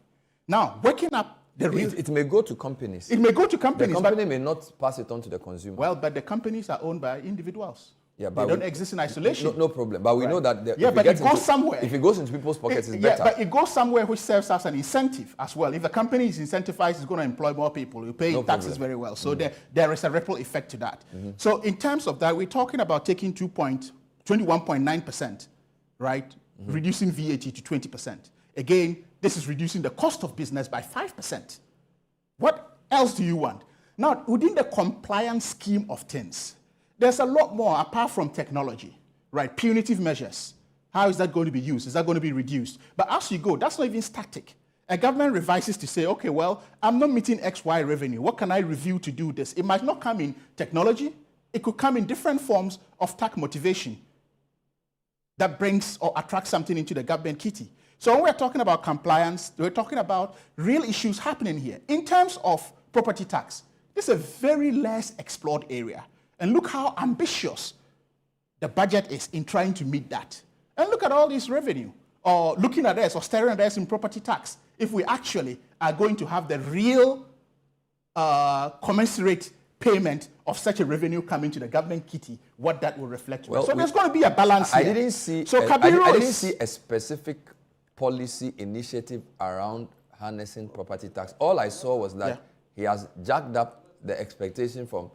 Now, waking up the real... It may go to companies. It may go to companies. The company may not pass it on to the consumer. Well, but the companies are owned by individuals. Yeah, but they don't exist in isolation. No problem. But we know that... but it goes somewhere. If it goes into people's pockets, it's better. Yeah, but it goes somewhere which serves as an incentive as well. If the company is incentivized, it's going to employ more people. You pay taxes very well. So there is a ripple effect to that. So in terms of that, we're talking about taking 21.9%, right? Reducing VAT to 20%. Again, this is reducing the cost of business by 5%. What else do you want? Now, within the compliance scheme of things, there's a lot more apart from technology, right? Punitive measures. How is that going to be used? Is that going to be reduced? But as you go, that's not even static. A government revises to say, okay, well, I'm not meeting XY revenue. What can I review to do this? It might not come in technology. It could come in different forms of tax motivation that brings or attracts something into the government kitty. So when we're talking about compliance, we're talking about real issues happening here. In terms of property tax, this is a very less explored area. And look how ambitious the budget is in trying to meet that. And look at all this revenue, or looking at us, or staring at us in property tax. If we actually are going to have the real commensurate payment of such a revenue coming to the government kitty, what that will reflect. Well, so there's going to be a balance here. I didn't see a specific policy initiative around harnessing property tax. All I saw was that he has jacked up the expectation from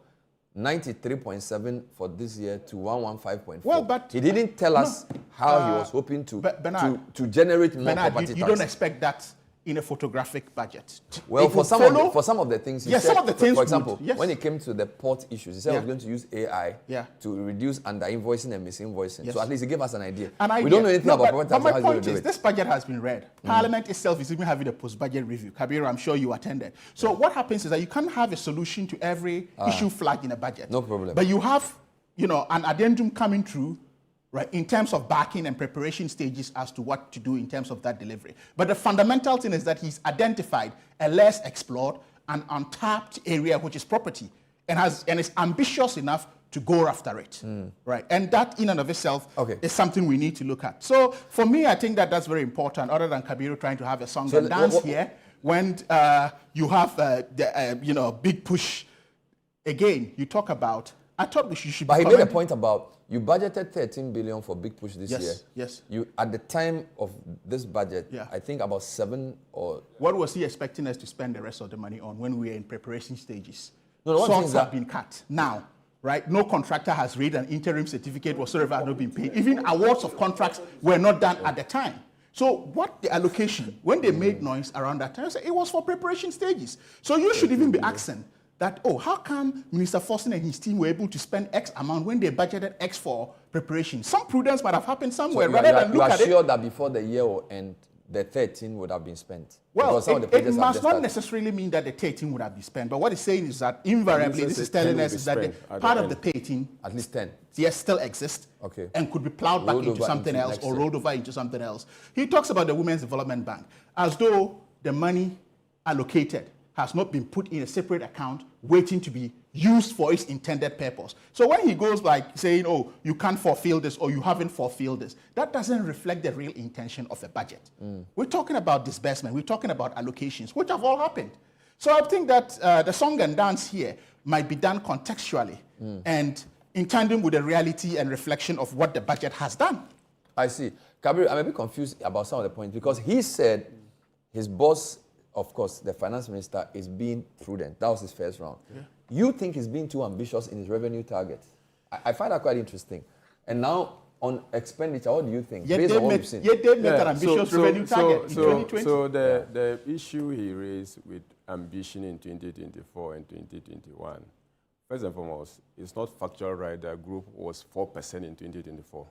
93.7 for this year to 115.4. Well, but he didn't tell us how he was hoping to generate more property tax. You don't expect that in a photographic budget. Well, for some of the things he said, some of the things for example, when it came to the port issues, he said he was going to use AI to reduce under-invoicing and misinvoicing. Yes. So at least he gave us an idea. We don't know anything about property tax. But my point is, this budget has been read. Parliament itself is even having a post-budget review. Kabir, I'm sure you attended. So what happens is that you can't have a solution to every issue flagged in a budget. No problem. But you have, an addendum coming through, right, in terms of backing and preparation stages as to what to do in terms of that delivery. But the fundamental thing is that he's identified a less explored and untapped area, which is property, and is ambitious enough to go after it, right? And that in and of itself is something we need to look at. So for me, I think that that's very important, other than Kabiru trying to have a song and dance here. when you have the big push. Again, you talk about. I thought we should. But he made a point about you budgeted 13 billion for big push this year. Yes. You at the time of this budget, I think about 7 or. What was he expecting us to spend the rest of the money on when we were in preparation stages? No, Songs have been cut now. Right? No contractor has read an interim certificate whatsoever has not been paid. Even awards of contracts were not done at the time. So what the allocation, when they made noise around that time, it was for preparation stages. So you should even be asking that, how come Minister Forson and his team were able to spend X amount when they budgeted X for preparation? Some prudence might have happened somewhere. So rather than look at it. You are sure that before the year will end, the 13 would have been spent? Well, it must not necessarily mean that the 13 would have been spent. But what it's saying is that invariably, this is telling us that part of the 13, at least 10, yes, still exists, and could be plowed back into something else or rolled over into something else. He talks about the Women's Development Bank as though the money allocated has not been put in a separate account waiting to be used for its intended purpose. So when he goes like saying, you can't fulfill this or you haven't fulfilled this, that doesn't reflect the real intention of the budget. We're talking about disbursement, we're talking about allocations, which have all happened. So I think that the song and dance here might be done contextually and in tandem with the reality and reflection of what the budget has done. I see. Kabir, I'm a bit confused about some of the points because he said his boss, of course, the finance minister, is being prudent. That was his first round. Yeah. You think he's being too ambitious in his revenue target? I find that quite interesting. And now, on expenditure, what do you think? Based on what we've seen. Yet they met an ambitious revenue target in 2020. So the issue he raised with ambition in 2024 and 2021, first and foremost, it's not factual right that growth was 4% in 2024.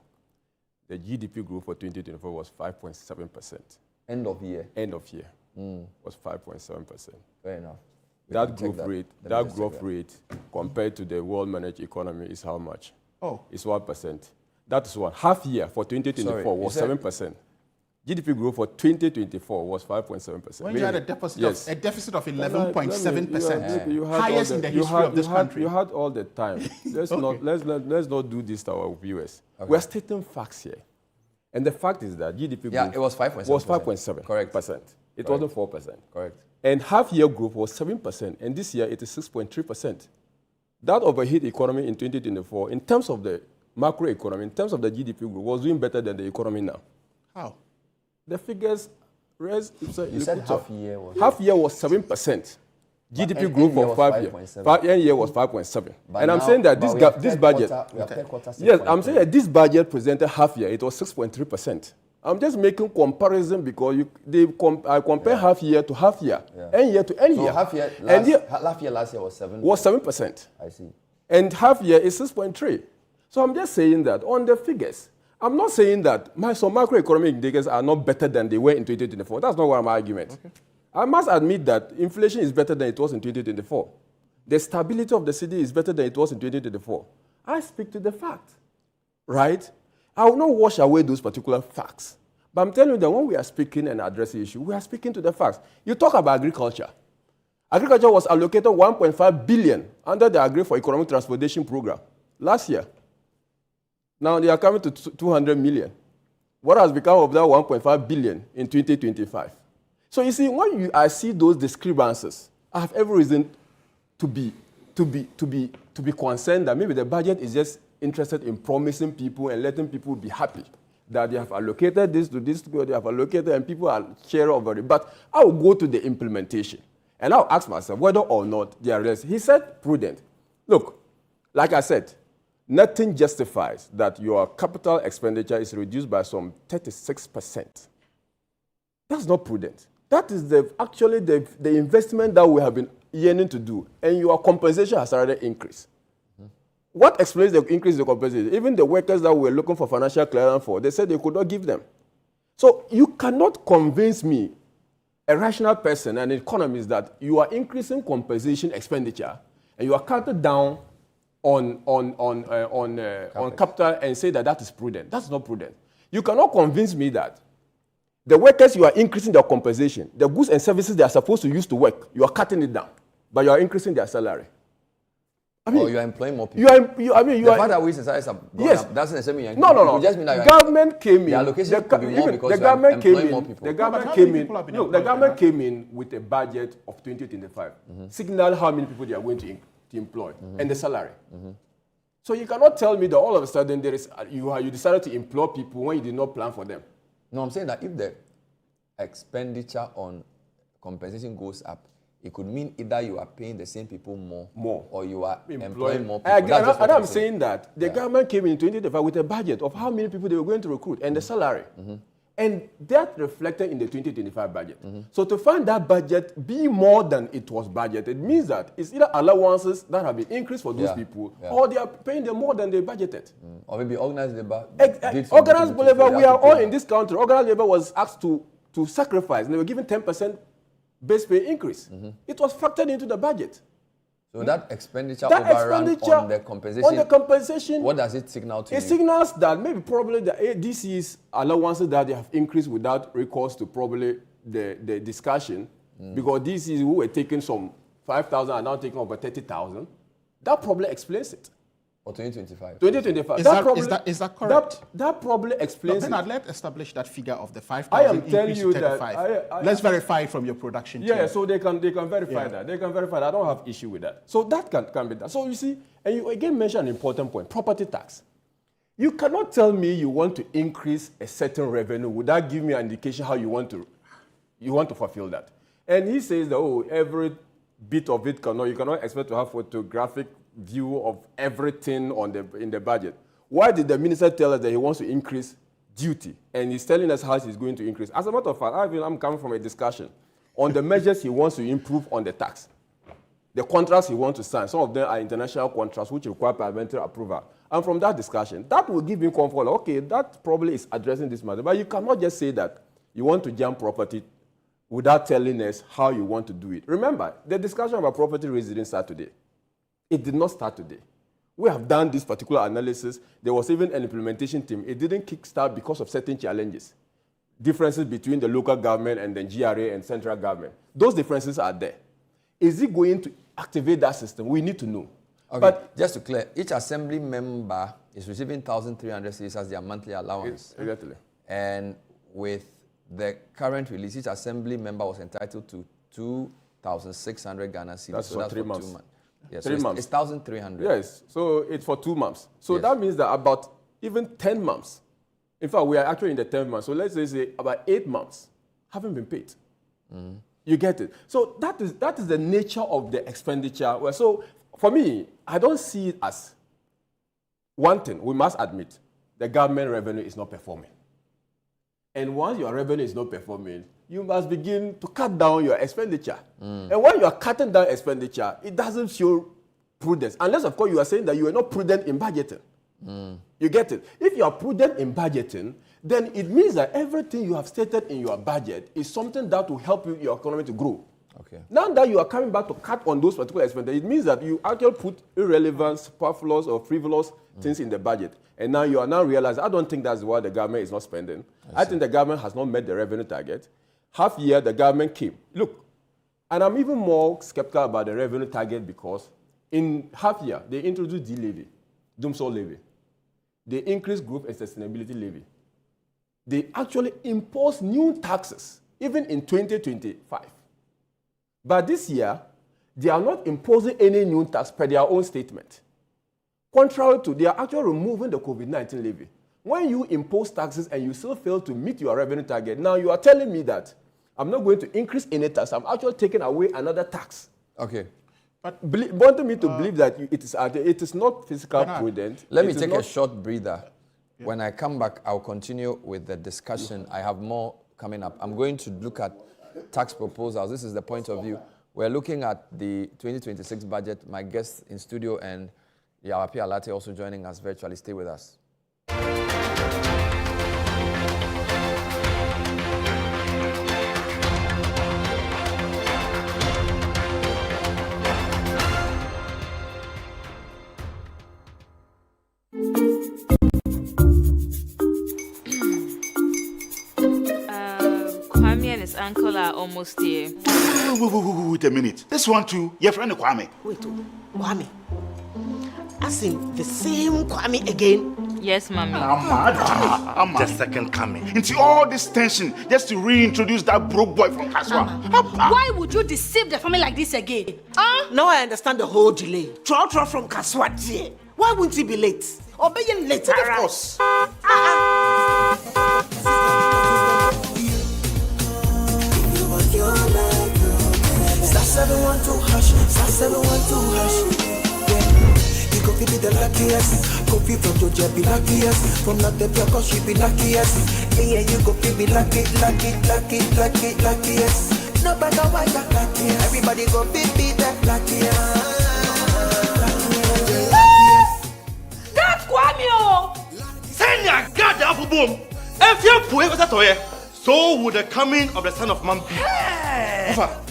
The GDP growth for 2024 was 5.7%. End of year. Was 5.7%. Fair enough. That growth rate compared to the world managed economy is how much? It's 1%. That is one. Half year for 2024 was 7%. GDP growth for 2024 was 5.7%. When you had a deficit of 11.7%, highest in the history of this country. You had all the time. Let's not do this to our viewers. Okay. We're stating facts here. And the fact is that GDP growth it was 5.7%. Was 5.7%. Correct. It wasn't 4%. Correct. And half-year growth was 7%, and this year it is 6.3%. That overheat economy in 2024, in terms of the macroeconomy, in terms of the GDP growth, was doing better than the economy now. How? The figures raised. You said half-year was? Half-year was 7%. GDP growth for 5 years. 5 year was 5.7. And I'm saying that this budget. Yes, I'm saying that this budget presented half-year, it was 6.3%. I'm just making comparison because I compare half year to half year, end year to end year. Half year last year was 7. Was 7%. I see. And half year is 6.3. So I'm just saying that on the figures, I'm not saying that some macroeconomic indicators are not better than they were in 2024. That's not what my argument. Okay. I must admit that inflation is better than it was in 2024. The stability of the city is better than it was in 2024. I speak to the fact, right? I will not wash away those particular facts. But I'm telling you that when we are speaking and addressing issues, we are speaking to the facts. You talk about agriculture. Agriculture was allocated 1.5 billion under the Agri for Economic Transportation Program last year. Now they are coming to 200 million. What has become of that 1.5 billion in 2025? So you see, when I see those discrepancies, I have every reason to be concerned that maybe the budget is just interested in promising people and letting people be happy that they have allocated this to this, they have allocated, and people are sharing over it. But I will go to the implementation, and I'll ask myself whether or not they are realistic. He said prudent. Look, like I said, nothing justifies that your capital expenditure is reduced by some 36%. That's not prudent. That is actually the investment that we have been yearning to do, and your compensation has already increased. What explains the increase in the compensation? Even the workers that were looking for financial clearance for, they said they could not give them. So you cannot convince me, a rational person, an economist, that you are increasing compensation expenditure and you are cutting down on capital and say that is prudent. That's not prudent. You cannot convince me that the workers, you are increasing their compensation. The goods and services they are supposed to use to work, you are cutting it down, but you are increasing their salary. I mean, or you are employing more people. The fact that we society have gone up doesn't necessarily mean no. Just mean that government came in. The allocation could be more because the government came in. More people. The government came in. No, the government came in with a budget of 2025. Signal how many people they are going to employ and the salary. So you cannot tell me that all of a sudden you decided to employ people when you did not plan for them. No, I'm saying that if the expenditure on compensation goes up, it could mean either you are paying the same people more or you are employing more people. And I'm saying that the government came in 2025 with a budget of how many people they were going to recruit and the salary. And that reflected in the 2025 budget. So to find that budget be more than it was budgeted means that it's either allowances that have been increased for those people or they are paying them more than they budgeted. Or maybe organized labor. Organized labor, we are all in this country. Organized labor was asked to sacrifice. And they were given 10% base pay increase. It was factored into the budget. So that expenditure overrun on the compensation, what does it signal to you? It signals that maybe probably the ADC's allowances that they have increased without recourse to probably the discussion, because DCs who were taking some 5,000 are now taking over 30,000. That probably explains it. For 2025? 2025. Is that correct? That probably explains it. Then let's establish that figure of the 5,000 I am telling you that. Let's verify it from your production team. Yeah, so they can verify that. They can verify that. I don't have issue with that. So that can be done. So you see, and you again mentioned an important point, property tax. You cannot tell me you want to increase a certain revenue without giving me an indication how you want to fulfill that. And he says that, every bit of it you cannot expect to have photographic view of everything in the budget. Why did the minister tell us that he wants to increase duty? And he's telling us how he's going to increase. As a matter of fact, I'm coming from a discussion on the measures he wants to improve on the tax. The contracts he wants to sign, some of them are international contracts which require parliamentary approval. And from that discussion, that will give him comfort. Okay, that probably is addressing this matter. But you cannot just say that you want to jam property without telling us how you want to do it. Remember, the discussion about property rates didn't start today. It did not start today. We have done this particular analysis. There was even an implementation team. It didn't kickstart because of certain challenges. Differences between the local government and the GRA and central government. Those differences are there. Is it going to activate that system? We need to know. Okay, but just to clear, each assembly member is receiving 1,300 cedis as their monthly allowance. Exactly. And with the current release, each assembly member was entitled to 2,600 Ghana cedis. That's for 3 months. 2 months. Yes, 3 months. It's 1,300. Yes, so it's for 2 months. So that means that about even 10 months, in fact, we are actually in the 10th month. So let's say about 8 months haven't been paid. You get it? So that is the nature of the expenditure. Well, so for me, I don't see it as one thing. We must admit the government revenue is not performing. And once your revenue is not performing, you must begin to cut down your expenditure. And when you are cutting down expenditure, it doesn't show prudence. Unless, of course, you are saying that you are not prudent in budgeting. You get it? If you are prudent in budgeting, then it means that everything you have stated in your budget is something that will help your economy to grow. Okay. Now that you are coming back to cut on those particular expenditures, it means that you actually put irrelevant, superfluous, or frivolous things in the budget. And now you are now realizing, I don't think that's why the government is not spending. I think the government has not met the revenue target. Half year, the government came. Look, and I'm even more skeptical about the revenue target because in half year, they introduced D-levy, Dumsor levy. They increased growth and sustainability levy. They actually imposed new taxes, even in 2025. But this year, they are not imposing any new tax per their own statement. Contrary to, they are actually removing the COVID-19 levy. When you impose taxes and you still fail to meet your revenue target, now you are telling me that I'm not going to increase any tax. I'm actually taking away another tax. Okay. But wanting me to believe that it is not fiscal prudent. Let me take a short breather. Yeah. When I come back, I'll continue with the discussion. I have more coming up. I'm going to look at tax proposals. This is the point of view. We're looking at the 2026 budget. My guests in studio and Yawapi Alate also joining us virtually. Stay with us. Uncle are almost here. Wait a minute. This one too, your friend Kwame. Wait, Kwame. As in the same Kwame again? Yes, mommy. I'm the second coming. Into all this tension just to reintroduce that broke boy from Kaswa. Why would you deceive the family like this again? Now I understand the whole delay. Troll from Kaswa dear. Why wouldn't he be late? Or be late, of course. Star 712 hash, star 712 hash. Yeah, you go be the luckiest. Copy from Georgia be luckiest. From Natepia, cause she be luckiest. Yeah, you go be luckiest. No matter why you're luckiest. Everybody go be the luckiest. That's Kwame! Send your God the apple boom. If you put it at all, so would the coming of the Son of Man be.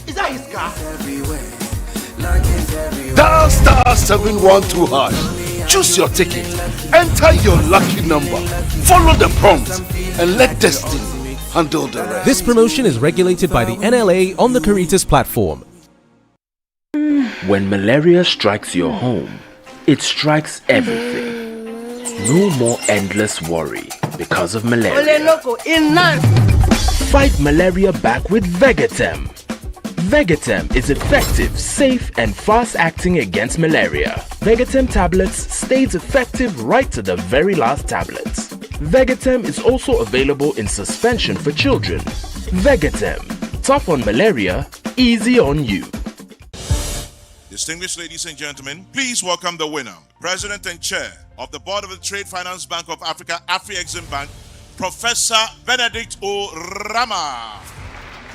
Is that his car? Dial star 712 hash. Choose your ticket. Enter your lucky number. Follow the prompts and let destiny handle the rest. This promotion is regulated by the NLA on the Caritas platform. When malaria strikes your home, it strikes everything. No more endless worry because of malaria. Fight malaria back with Vegetem. Vegetem is effective, safe, and fast-acting against malaria. Vegetem tablets stays effective right to the very last tablets. Vegetem is also available in suspension for children. Vegetem, tough on malaria, easy on you. Distinguished ladies and gentlemen, please welcome the winner, President and Chair of the Board of the Trade Finance Bank of Africa, Afri-Exim Bank, Professor Benedict O. Rama.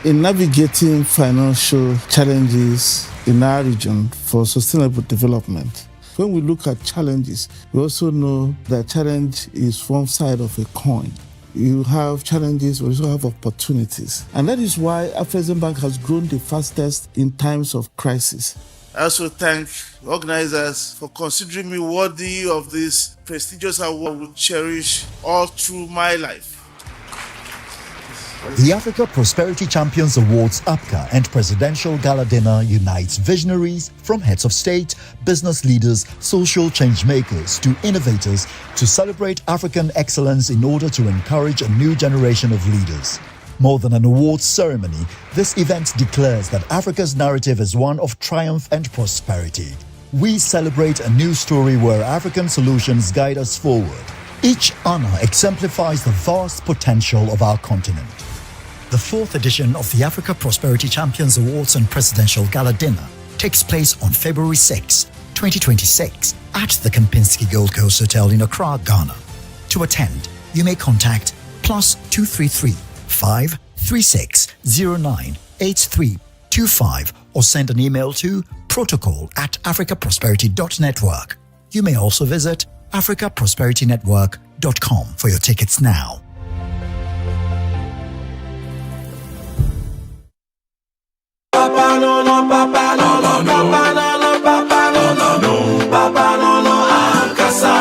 In navigating financial challenges in our region for sustainable development, when we look at challenges, we also know that challenge is one side of a coin. You have challenges, we also have opportunities. And that is why Afri-Exim Bank has grown the fastest in times of crisis. I also thank organizers for considering me worthy of this prestigious award I will cherish all through my life. The Africa Prosperity Champions Awards APCA and Presidential Gala Dinner unites visionaries from heads of state, business leaders, social change makers to innovators to celebrate African excellence in order to encourage a new generation of leaders. More than an awards ceremony, this event declares that Africa's narrative is one of triumph and prosperity. We celebrate a new story where African solutions guide us forward. Each honor exemplifies the vast potential of our continent. The fourth edition of the Africa Prosperity Champions Awards and Presidential Gala Dinner takes place on February 6, 2026 at the Kempinski Gold Coast Hotel in Accra, Ghana. To attend, you may contact +233 536 098325 or send an email to protocol@africaprosperity.network. You may also visit africaprosperitynetwork.com for your tickets now. Papa no no, papa no no, papa no no, papa no no, papa no no, Ankasa.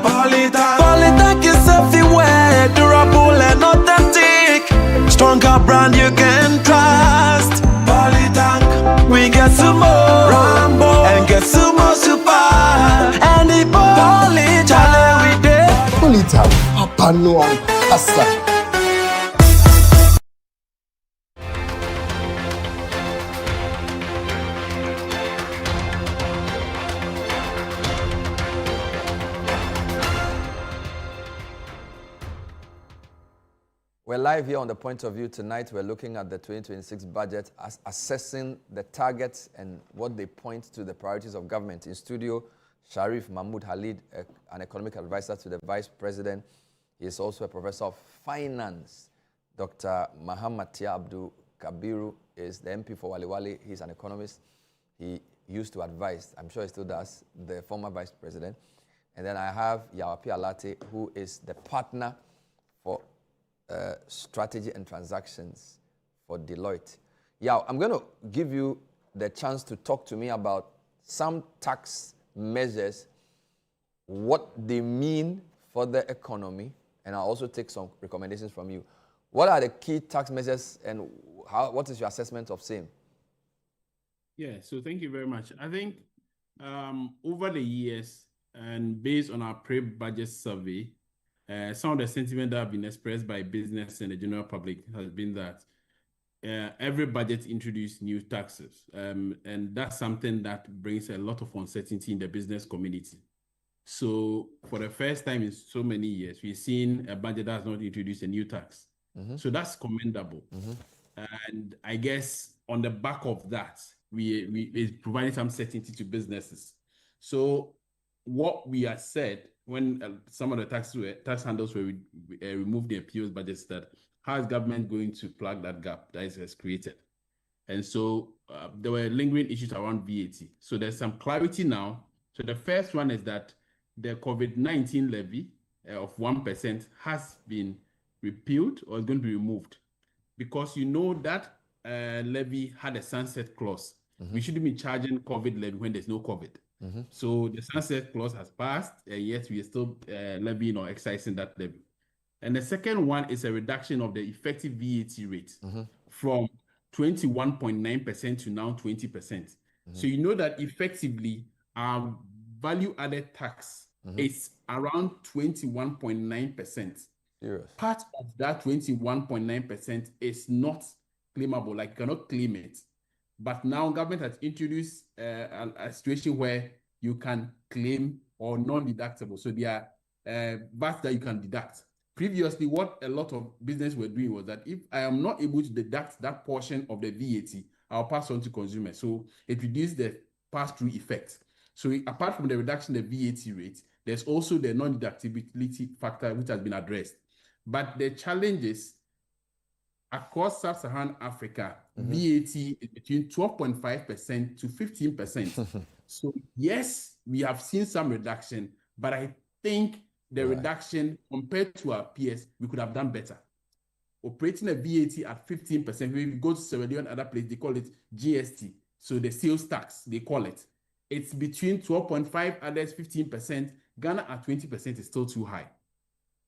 Polytank is everywhere, durable and authentic. Stronger brand you can trust. Polytank, we get some more Rambo and get some more super. And the Polytank we did. Polytank, papa no Ankasa. We're live here on the Point of View tonight. We're looking at the 2026 budget, assessing the targets and what they point to the priorities of government. In studio, Sharif Mahmoud Halid, an economic advisor to the Vice President. He is also a professor of finance. Dr. Mahamatia Abdul Kabiru is the MP for Waliwali. He's an economist. He used to advise, I'm sure he still does, the former Vice President. And then I have Yawapi Alate, who is the partner for strategy and transactions for Deloitte. Yeah, I'm going to give you the chance to talk to me about some tax measures, what they mean for the economy, and I'll also take some recommendations from you. What are the key tax measures and what is your assessment of same? Yeah, so thank you very much. I think over the years, and based on our pre-budget survey, some of the sentiment that have been expressed by business and the general public has been that every budget introduced new taxes, and that's something that brings a lot of uncertainty in the business community. So for the first time in so many years, we've seen a budget that has not introduced a new tax. So that's commendable. And I guess on the back of that, we is providing some certainty to businesses. So what we have said when some of the tax handles were removed in the previous budget, that how is government going to plug that gap that is created? And so there were lingering issues around VAT. So there's some clarity now. So the first one is that the COVID-19 levy of 1% has been repealed or is going to be removed, because you know that levy had a sunset clause. We shouldn't be charging COVID levy when there's no COVID. So the sunset clause has passed, and yet we are still levying or excising that levy. And the second one is a reduction of the effective VAT rate from 21.9% to now 20%. So you know that effectively our value-added tax is around 21.9%. Part of that 21.9% is not claimable, like you cannot claim it. But now government has introduced a situation where you can claim or non-deductible. So there are VAT that you can deduct. Previously, what a lot of business were doing was that if I am not able to deduct that portion of the VAT, I'll pass on to consumers. So it reduced the pass-through effect. So apart from the reduction in the VAT rate, there's also the non-deductibility factor which has been addressed. But the challenge is, across sub-Saharan Africa, VAT is between 12.5% to 15%. So yes, we have seen some reduction, but I think the reduction compared to our peers, we could have done better. Operating a VAT at 15%, when we go to Sierra Leone and other places, they call it GST. So the sales tax, they call it. It's between 12.5%, others 15%. Ghana at 20% is still too high.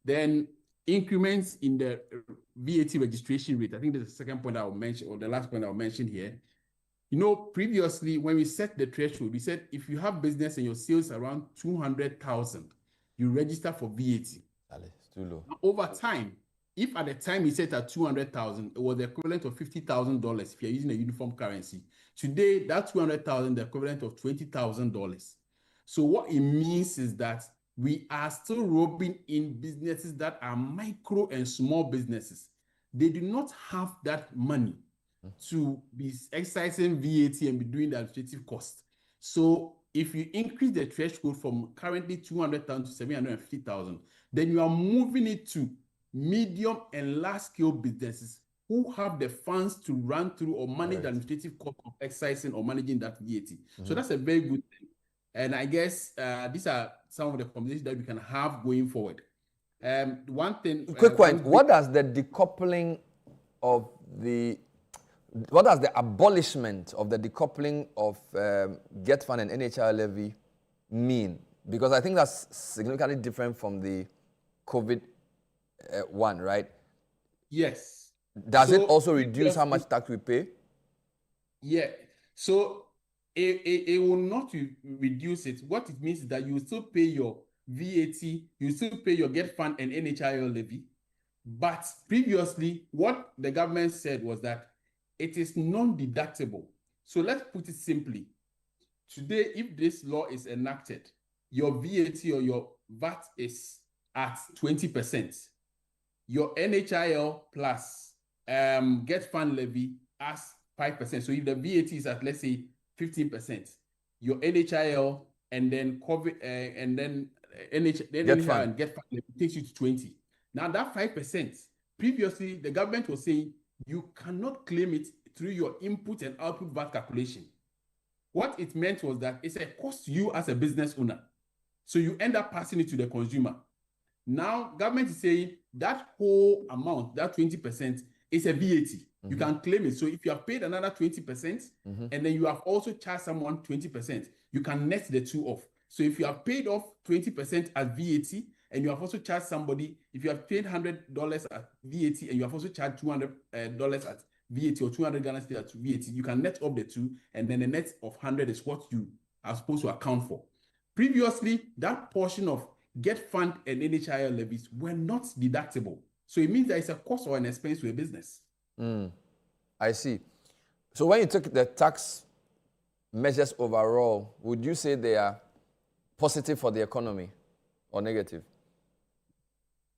Then increments in the VAT registration rate. I think that's the second point I will mention, or the last point I'll mention here. You know, previously when we set the threshold, we said if you have business and your sales around 200,000, you register for VAT. It's too low. Over time, if at the time we set at 200,000, it was the equivalent of $50,000 if you're using a uniform currency. Today, that 200,000 the equivalent of $20,000. So what it means is that we are still roping in businesses that are micro and small businesses. They do not have that money to be excising VAT and be doing the administrative cost. So if you increase the threshold from currently 200,000 to 750,000, then you are moving it to medium and large scale businesses who have the funds to run through or manage the administrative cost of excising or managing that VAT. So that's a very good thing. And I guess these are some of the conversations that we can have going forward. One thing... Quick point, what does the decoupling of the... What does the abolishment of the decoupling of Get Fund and NHI levy mean? Because I think that's significantly different from the COVID one, right? Yes. Does it also reduce how much tax we pay? Yeah. So it will not reduce it. What it means is that you will still pay your VAT, you still pay your Get Fund and NHI levy. But previously, what the government said was that it is non-deductible. So let's put it simply. Today, if this law is enacted, your VAT or your VAT is at 20%. Your NHIL plus Get Fund levy as 5%. So if the VAT is at, let's say, 15%, your NHIL and then COVID and then Get Fund and Get Fund levy takes you to 20. Now that 5%, previously the government was saying you cannot claim it through your input and output VAT calculation. What it meant was that it's a cost to you as a business owner. So you end up passing it to the consumer. Now, government is saying that whole amount, that 20%, is a VAT. You can claim it. So if you have paid another 20%, and then you have also charged someone 20%, you can net the two off. So if you have paid off 20% as VAT, and you have also charged somebody, if you have paid $100 at VAT, and you have also charged $200 at VAT or 200 Ghana cedis at VAT, you can net up the two, and then the net of 100 is what you are supposed to account for. Previously, that portion of get fund and NHIL levies were not deductible. So it means there is a cost or an expense to a business. I see. So when you took the tax measures overall, would you say they are positive for the economy or negative?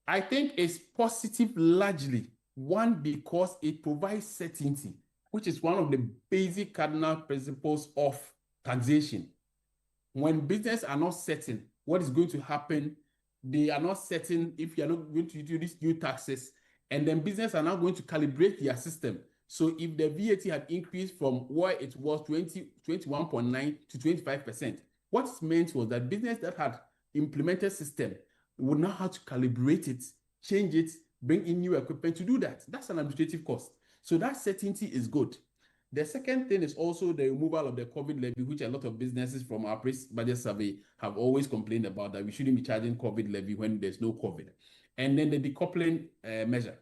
I think it's positive largely. One, because it provides certainty, which is one of the basic cardinal principles of taxation. When businesses are not certain what is going to happen, they are not certain if you are not going to introduce new taxes, and then businesses are now going to calibrate their system. So if the VAT had increased from where it was 21.9 to 25%, what it meant was that business that had implemented system would now have to calibrate it, change it, bring in new equipment to do that. That's an administrative cost. So that certainty is good. The second thing is also the removal of the COVID levy, which a lot of businesses from our budget survey have always complained about, that we shouldn't be charging COVID levy when there's no COVID. And then the decoupling measure.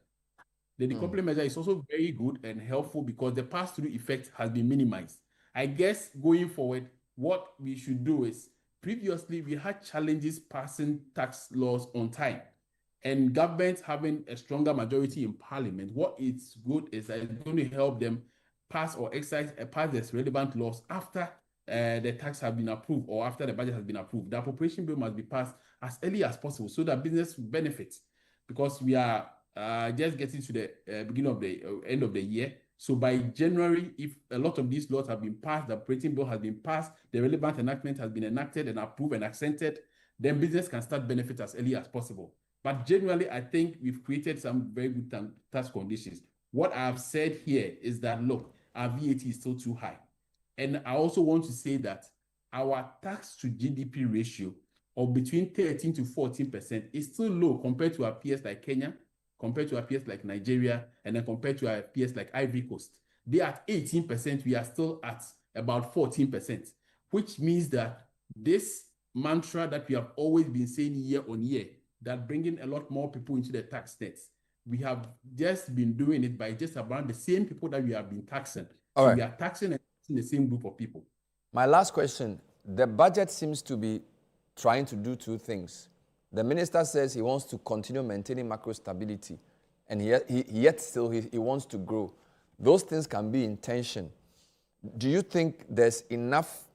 The decoupling measure is also very good and helpful because the pass-through effect has been minimized. I guess going forward, what we should do is, previously we had challenges passing tax laws on time, and government having a stronger majority in parliament. What it's good is that it's going to help them pass or pass this relevant laws after the tax has been approved or after the budget has been approved. The appropriation bill must be passed as early as possible so that business benefits, because we are just getting to the beginning of the end of the year. So by January, if a lot of these laws have been passed, the operating bill has been passed, the relevant enactment has been enacted and approved and accented, then business can start benefits as early as possible. But generally, I think we've created some very good tax conditions. What I've said here is that, look, our VAT is still too high. And I also want to say that our tax to GDP ratio of between 13 to 14% is still low compared to our peers like Kenya, compared to our peers like Nigeria, and then compared to our peers like Ivory Coast. They are at 18%, we are still at about 14%, which means that this mantra that we have always been saying year on year, that bringing a lot more people into the tax nets, we have just been doing it by just around the same people that we have been taxing. All right. We are taxing the same group of people. My last question, the budget seems to be trying to do two things. The minister says he wants to continue maintaining macro stability, and yet still he wants to grow. Those things can be in tension. Do you think there's enough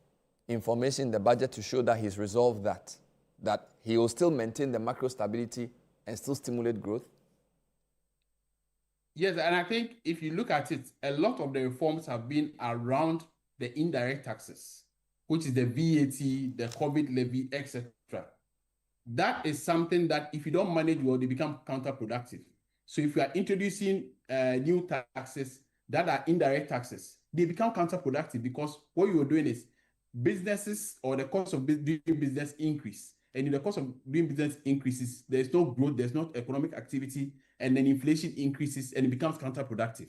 information in the budget to show that he's resolved that he will still maintain the macro stability and still stimulate growth? Yes, and I think if you look at it, a lot of the reforms have been around the indirect taxes, which is the VAT, the COVID levy, etc. That is something that if you don't manage well, they become counterproductive. So if you are introducing new taxes that are indirect taxes, they become counterproductive, because what you are doing is businesses or the cost of doing business increase. And if the cost of doing business increases, there's no growth, there's not economic activity, and then inflation increases and it becomes counterproductive.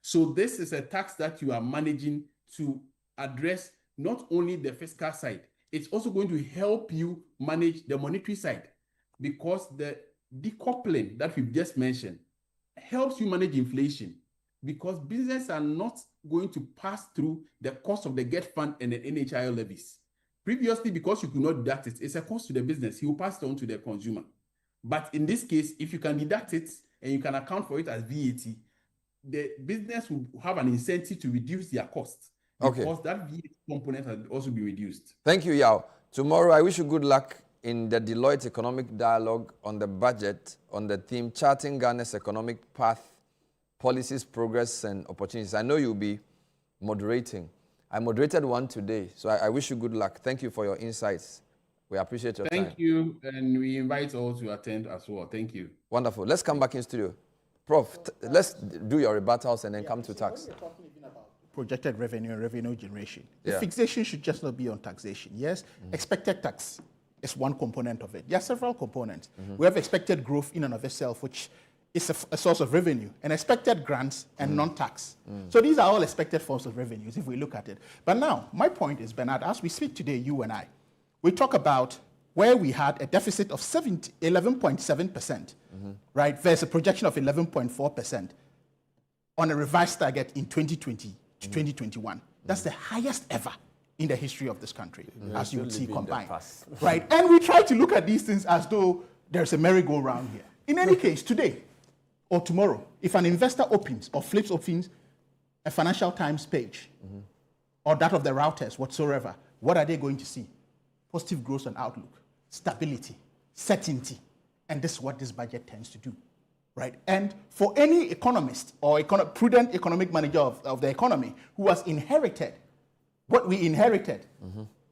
So this is a tax that you are managing to address not only the fiscal side, it's also going to help you manage the monetary side, because the decoupling that we've just mentioned helps you manage inflation, because businesses are not going to pass through the cost of the GET fund and the NHIL levies. Previously, because you could not deduct it, it's a cost to the business. He will pass it on to the consumer. But in this case, if you can deduct it and you can account for it as VAT, the business will have an incentive to reduce their costs, because that VAT component has also been reduced. Thank you, Yao. Tomorrow, I wish you good luck in the Deloitte Economic Dialogue on the budget, on the theme Charting Ghana's Economic Path, Policies, Progress, and Opportunities. I know you'll be moderating. I moderated one today, so I wish you good luck. Thank you for your insights. We appreciate your time. Thank you, and we invite all to attend as well. Thank you. Wonderful. Let's come back in studio. Prof, let's do your rebuttals and then come to tax. When we're talking even about projected revenue and revenue generation, the fixation should just not be on taxation. Yes, expected tax is one component of it. There are several components. We have expected growth in and of itself, which is a source of revenue, and expected grants and non-tax. So these are all expected forms of revenues if we look at it. But now, my point is, Bernard, as we speak today, you and I, we talk about where we had a deficit of 11.7%, right, versus a projection of 11.4% on a revised target in 2020 to 2021. That's the highest ever in the history of this country, as you would see combined. past. Right? And we try to look at these things as though there's a merry-go-round here. In any case, today or tomorrow, if an investor opens or flips opens a Financial Times page or that of the routers whatsoever, what are they going to see? Positive growth and outlook, stability, certainty. And this is what this budget tends to do. Right? And for any economist or prudent economic manager of the economy who has inherited what we inherited,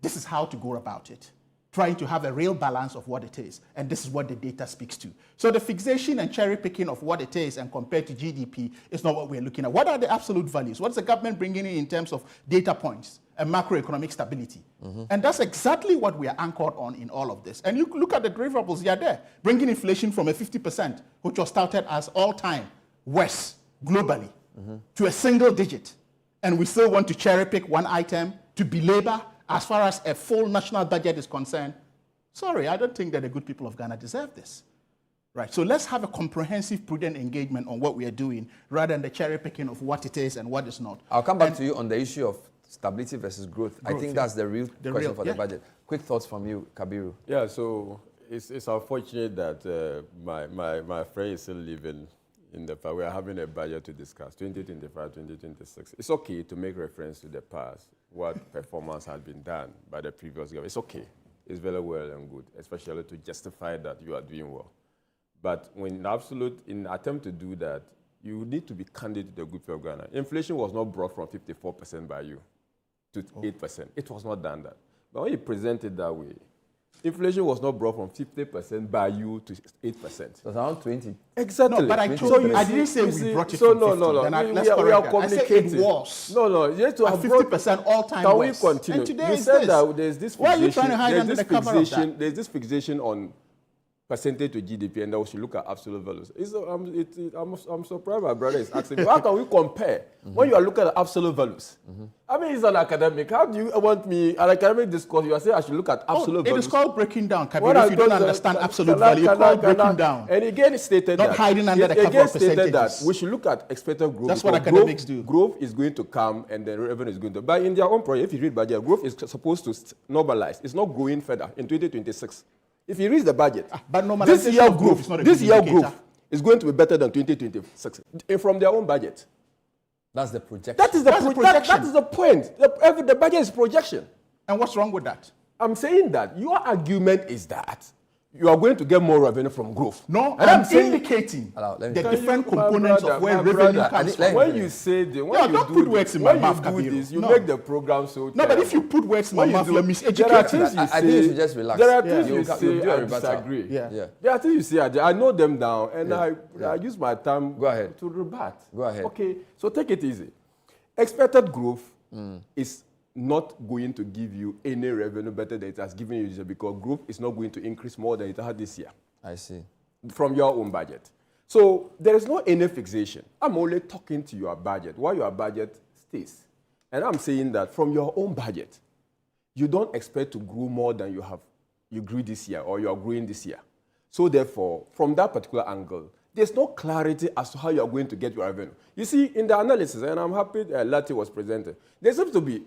this is how to go about it. Trying to have a real balance of what it is. And this is what the data speaks to. So the fixation and cherry picking of what it is and compared to GDP is not what we're looking at. What are the absolute values? What's the government bringing in terms of data points and macroeconomic stability? And that's exactly what we are anchored on in all of this. And you look at the deliverables, they are there. Bringing inflation from a 50%, which was touted as all-time worst globally, to a single digit. And we still want to cherry pick one item to belabor as far as a full national budget is concerned. Sorry, I don't think that the good people of Ghana deserve this. Right, so let's have a comprehensive, prudent engagement on what we are doing rather than the cherry picking of what it is and what is not. I'll come back to you on the issue of stability versus growth. I think that's the real question for the budget. Quick thoughts from you, Kabiru. Yeah, so it's unfortunate that my friend is still living in the past. We are having a budget to discuss, 2025, 2026. It's okay to make reference to the past, what performance has been done by the previous government. It's okay. It's very well and good, especially to justify that you are doing well. But when in attempt to do that, you need to be candid to the group of Ghana. Inflation was not brought from 54% by you to 8%. It was not done that. But when you present it that way, inflation was not brought from 50% by you to 8%. It was around 20. Exactly. No, but I told you, I didn't say we brought it from 50. No. We are communicating. I said it was. No. You have to have 50% all-time Can worst. we continue? And today you is said this. that there's this fixation. Why are you trying to hide under the cover of that? There's this fixation on percentage to GDP, and then we should look at absolute values. I'm surprised my brother is asking me, how can we compare when you are looking at absolute values? I mean, it's an academic. How do you want me, an academic discourse, you are saying I should look at absolute values? It is called breaking down, Kabir. If you don't understand absolute value, it's called breaking down. And again, it stated not hiding under the cover of percentages. That we should look at expected growth. That's what academics do. Growth is going to come, and the revenue is going to. But in their own project, if you read budget, growth is supposed to normalize. It's not growing further in 2026. If you read the budget, but this year growth is not a this year growth is going to be better than 2026 from their own budget. That's the projection. That is the projection. That is the point. The budget is projection. And what's wrong with that? I'm saying that your argument is that you are going to get more revenue from growth. No, and I'm indicating the different components of where revenue comes from. When you say the, when don't put words in my mouth, you make the program so. No, but if you put words in my mouth, you're miseducating. I think you should just relax. There are things you say I disagree. Yeah. There are things you say I know them down, and I use my time to rebut. Go ahead. Okay, so take it easy. Expected growth is not going to give you any revenue better than it has given you this year, because growth is not going to increase more than it had this year. I see. From your own budget. So there is no any fixation. I'm only talking to your budget, what your budget stays. And I'm saying that from your own budget, you don't expect to grow more than you grew this year or you are growing this year. So therefore, from that particular angle, there's no clarity as to how you are going to get your revenue. You see, in the analysis, and I'm happy Lati was presented, there seems to be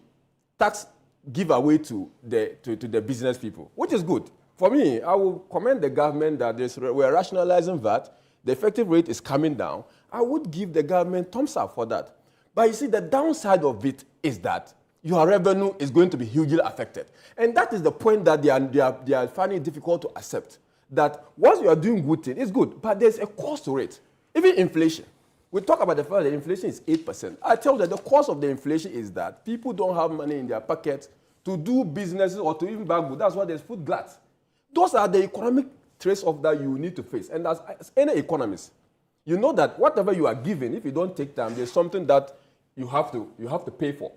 tax giveaway to the business people, which is good. For me, I will commend the government that we're rationalizing VAT. The effective rate is coming down. I would give the government thumbs up for that. But you see, the downside of it is that your revenue is going to be hugely affected. And that is the point that they are finding it difficult to accept. That once you are doing good thing, it's good, but there's a cost to it. Even inflation. We talk about the fact that inflation is 8%. I tell you that the cost of the inflation is that people don't have money in their pocket to do businesses or to even buy goods. That's why there's food gluts. Those are the economic trace-off that you need to face. And as any economist, you know that whatever you are given, if you don't take time, there's something that you have to pay for.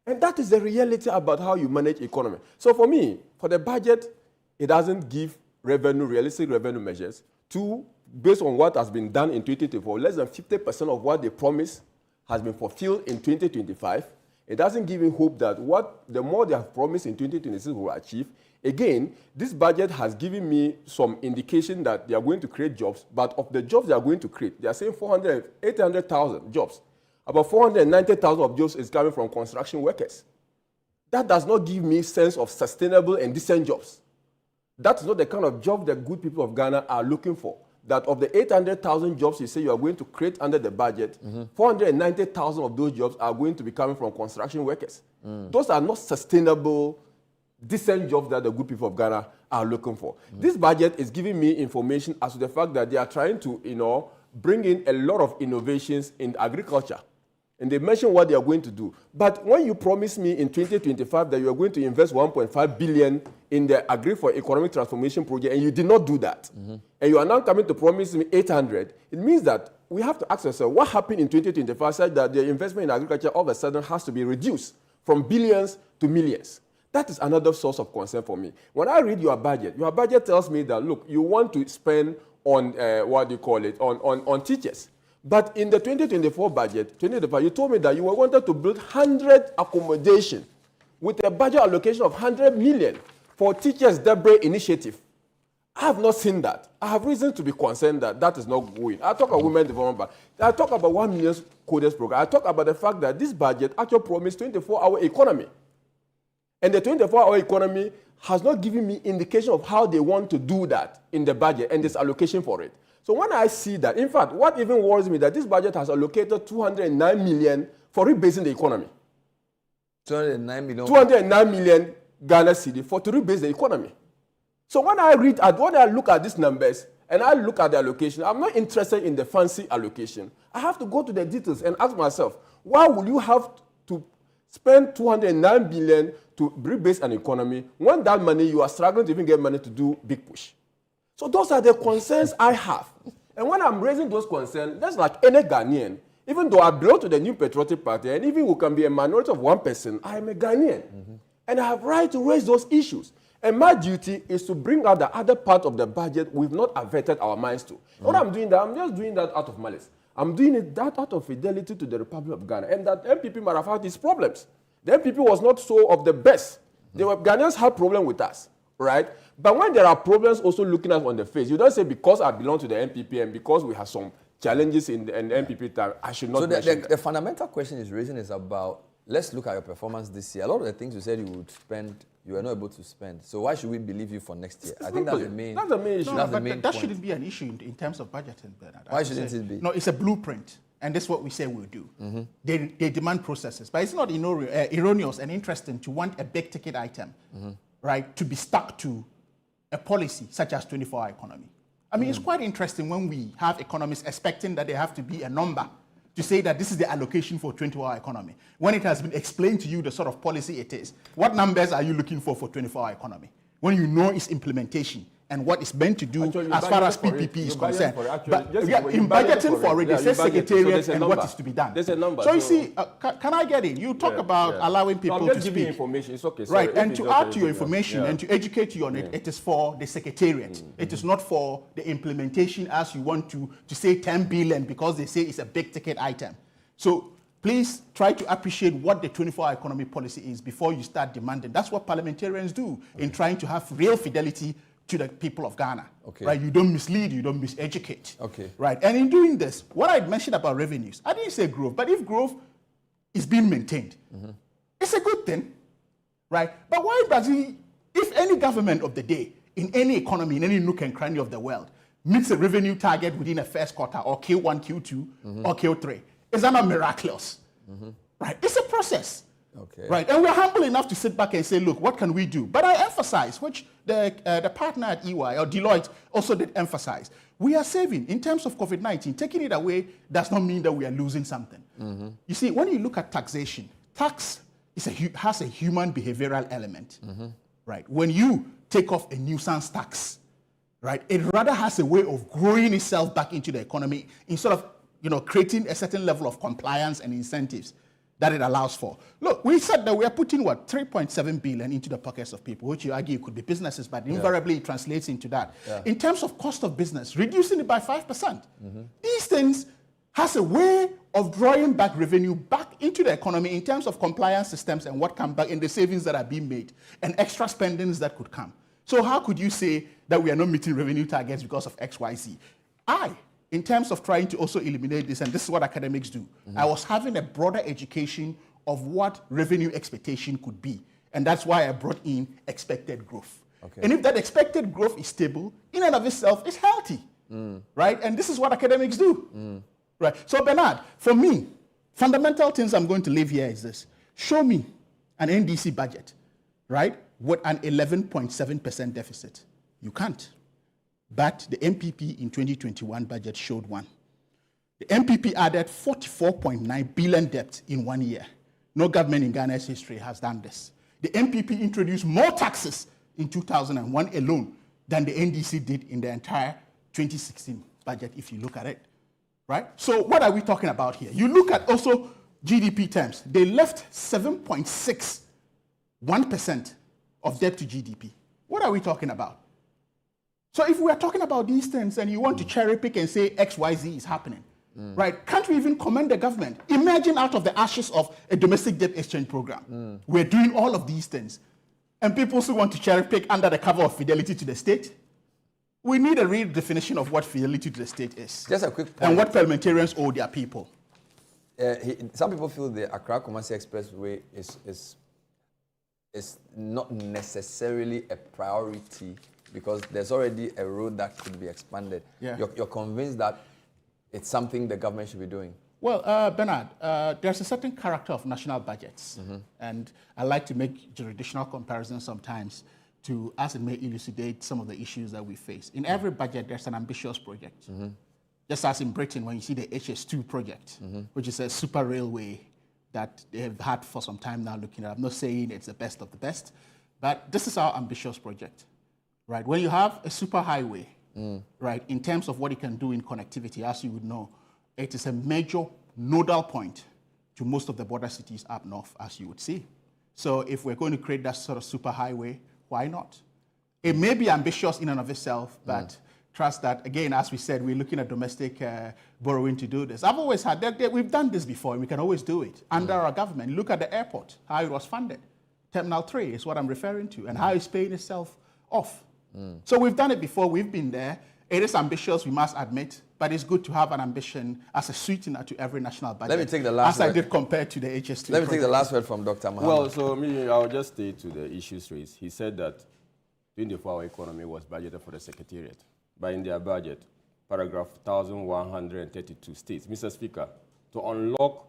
And that is the reality about how you manage economy. So for me, for the budget, it doesn't give realistic revenue measures. Two, based on what has been done in 2024, less than 50% of what they promised has been fulfilled in 2025. It doesn't give me hope that the more they have promised in 2026 will achieve. Again, this budget has given me some indication that they are going to create jobs, but of the jobs they are going to create, they are saying 800,000 jobs. About 490,000 of jobs is coming from construction workers. that does not give me sense of sustainable and decent jobs. That is not the kind of job that good people of Ghana are looking for. That of the 800,000 jobs you say you are going to create under the budget, 490,000 of those jobs are going to be coming from construction workers. Those are not sustainable, decent jobs that the good people of Ghana are looking for. This budget is giving me information as to the fact that they are trying to, bring in a lot of innovations in agriculture. And they mention what they are going to do. But when you promised me in 2025 that you are going to invest 1.5 billion in the Agri for Economic Transformation project, and you did not do that, and you are now coming to promise me 800, it means that we have to ask ourselves, what happened in 2025 such that the investment in agriculture all of a sudden has to be reduced from billions to millions? That is another source of concern for me. When I read your budget tells me that, look, you want to spend on, on teachers. But in the 2024 budget, you told me that you wanted to build 100 accommodation with a budget allocation of 100 million for Teachers Debris Initiative. I have not seen that. I have reason to be concerned that that is not going. I talk about women development. I talk about 1 million coders program. I talk about the fact that this budget actually promised 24-hour economy. And the 24-hour economy has not given me indication of how they want to do that in the budget and this allocation for it. So when I see that, in fact, what even worries me that this budget has allocated 209 million for rebasing the economy. 209 million? 209 million Ghana cedi to rebase the economy. So when I look at these numbers and I look at the allocation, I'm not interested in the fancy allocation. I have to go to the details and ask myself, why will you have to spend 209 billion to rebase an economy when that money you are struggling to even get money to do big push? So those are the concerns I have. And when I'm raising those concerns, that's like any Ghanaian. Even though I belong to the New Patriotic Party, and even who can be a minority of one person, I am a Ghanaian. And I have right to raise those issues. And my duty is to bring out the other part of the budget we've not averted our minds to. When I'm doing that, I'm just doing that out of malice. I'm doing that out of fidelity to the Republic of Ghana. And that MPP might have had these problems. The MPP was not so of the best. Ghanaians had problems with us, right? But when there are problems also looking us on the face, you don't say because I belong to the MPP and because we have some challenges in the MPP time, I should not mention the fundamental question is raising is about, let's look at your performance this year. A lot of the things you said you would spend, you were not able to spend. So why should we believe you for next year? I think that's the main issue. No, but that shouldn't be an issue in terms of budgeting, Bernard. Why shouldn't it be? No, it's a blueprint. And that's what we say we'll do. They demand processes. But it's not erroneous and interesting to want a big ticket item, right, to be stuck to a policy such as 24-hour economy. I mean, it's quite interesting when we have economists expecting that there have to be a number to say that this is the allocation for 24-hour economy. When it has been explained to you the sort of policy it is, what numbers are you looking for 24-hour economy? When you know its implementation and what it's meant to do as far as PPP is concerned. In budgeting for it, it says secretariat and what is to be done. There's a number. So you see, can I get it? You talk about allowing people to speak. Information. It's okay. Right, and to add to your information and to educate you on it, it is for the secretariat. It is not for the implementation as you want to say 10 billion because they say it's a big ticket item. So please try to appreciate what the 24-hour economy policy is before you start demanding. That's what parliamentarians do in trying to have real fidelity to the people of Ghana. Right? You don't mislead, you don't miseducate. Right? And in doing this, what I mentioned about revenues, I didn't say growth, but if growth is being maintained, it's a good thing. Right? But why does if any government of the day, in any economy, in any nook and cranny of the world, meets a revenue target within a first quarter, or Q1, Q2, or Q3, is that not miraculous? Right? It's a process. Right, and we're humble enough to sit back and say, look, what can we do? But I emphasize, which the partner at EY or Deloitte also did emphasize, we are saving in terms of COVID-19. Taking it away does not mean that we are losing something. You see, when you look at taxation, tax has a human behavioral element. Right? When you take off a nuisance tax, right, it rather has a way of growing itself back into the economy instead of creating a certain level of compliance and incentives that it allows for. Look, we said that we are putting, 3.7 billion into the pockets of people, which you argue could be businesses, but invariably it translates into that. In terms of cost of business, reducing it by 5%. These things has a way of drawing back revenue back into the economy in terms of compliance systems and what comes back in the savings that are being made and extra spendings that could come. So how could you say that we are not meeting revenue targets because of X, Y, Z? In terms of trying to also eliminate this, and this is what academics do, I was having a broader education of what revenue expectation could be And that's why I brought in expected growth. Okay. And if that expected growth is stable, in and of itself, it's healthy, right? And this is what academics do, right? So Bernard, for me, fundamental things I'm going to leave here is this. Show me an NDC budget, right, with an 11.7% deficit. You can't. But the MPP in 2021 budget showed one. The MPP added 44.9 billion debt in 1 year. No government in Ghana's history has done this. The MPP introduced more taxes in 2001 alone than the NDC did in the entire 2016 budget, if you look at it, right? So what are we talking about here? You look at also GDP terms. They left 7.61% of debt to GDP. What are we talking about? So if we are talking about these things and you want to cherry pick and say X, Y, Z is happening, right? Can't we even commend the government? Imagine out of the ashes of a domestic debt exchange program. We're doing all of these things. And people still want to cherry pick under the cover of fidelity to the state. We need a real definition of what fidelity to the state is. Just a quick point. And what parliamentarians owe their people. Some people feel the Accra-Kumasi Expressway is not necessarily a priority because there's already a road that could be expanded. Yeah. You're convinced that it's something the government should be doing? Well, Bernard, there's a certain character of national budgets. And I like to make jurisdictional comparisons sometimes to, as it may elucidate some of the issues that we face. In every budget, there's an ambitious project. Just as in Britain, when you see the HS2 project, which is a super railway that they have had for some time now looking at. I'm not saying it's the best of the best, but this is our ambitious project, right? When you have a super highway, right, in terms of what it can do in connectivity, as you would know, it is a major nodal point to most of the border cities up north, as you would see. So if we're going to create that sort of super highway, why not? It may be ambitious in and of itself, but trust that, again, as we said, we're looking at domestic borrowing to do this. I've always had that. We've done this before, and we can always do it under our government. Look at the airport, how it was funded. Terminal 3 is what I'm referring to, and how it's paying itself off. So we've done it before. We've been there. It is ambitious, we must admit, but it's good to have an ambition as a sweetener to every national budget. Let me take the last word. As I did compared to the HS3 Let me take the last word from Dr. Muhammad. Well, so I'll just stay to the issues raised. He said that 24-hour economy was budgeted for the Secretariat. But in their budget, paragraph 1132 states, Mr. Speaker, to unlock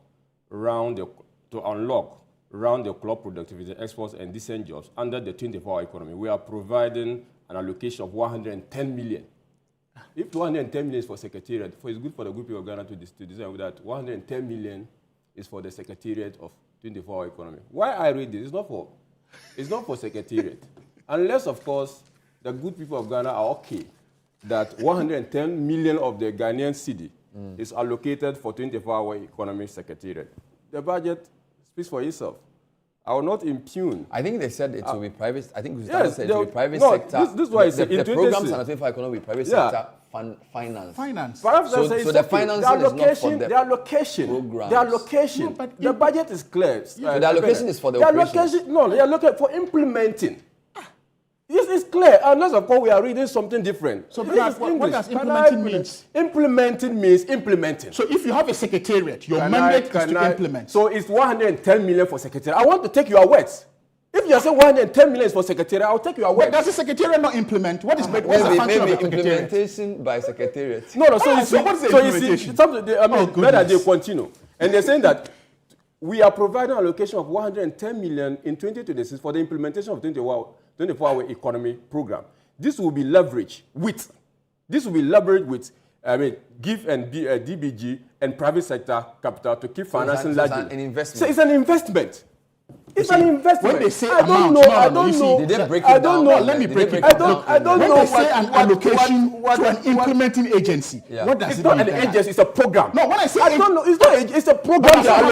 round-the-clock productivity, exports, and decent jobs under the 24-hour economy, we are providing an allocation of 110 million. If 110 million is for Secretariat, it's good for the group of Ghana to design that 110 million is for the Secretariat of 24-hour economy. Why I read this? It's not for Secretariat. Unless, of course, the good people of Ghana are okay that 110 million of the Ghanaian cedi is allocated for 24-hour economy Secretariat. The budget speaks for itself. I will not impugn. I think they said it will be private. I think yes, said it will be private sector. This is why I said the programs and the 24-hour economy will be private sector finance. So the financing is not for the allocation. programs. The allocation. No, but the budget is clear. Yeah, the allocation is for the operations. They are looking for implementing. This is clear, unless of course we are reading something different. So what does implementing mean? Implementing means implementing. So if you have a secretariat, your mandate is to implement. So it's 110 million for secretariat. I want to take your words. If you are saying 110 million is for secretariat, I'll take your words. But does the secretariat not implement? What is the function of the secretariat? Implementation by secretariat. No. So what is the implementation? They continue. And they're saying that we are providing an allocation of 110 million in 2026 for the implementation of 24-hour economy program. This will be leveraged with, GIF and DBG and private sector capital to keep financing largely. An investment. So it's an investment. It's an investment. When they say I don't know. Did they break it down? Let me break it down. I don't when know. When they say an allocation to an implementing agency, what does it's it mean? It's not an agency, it's a program. No, when I say I don't know. It's not. It's a program.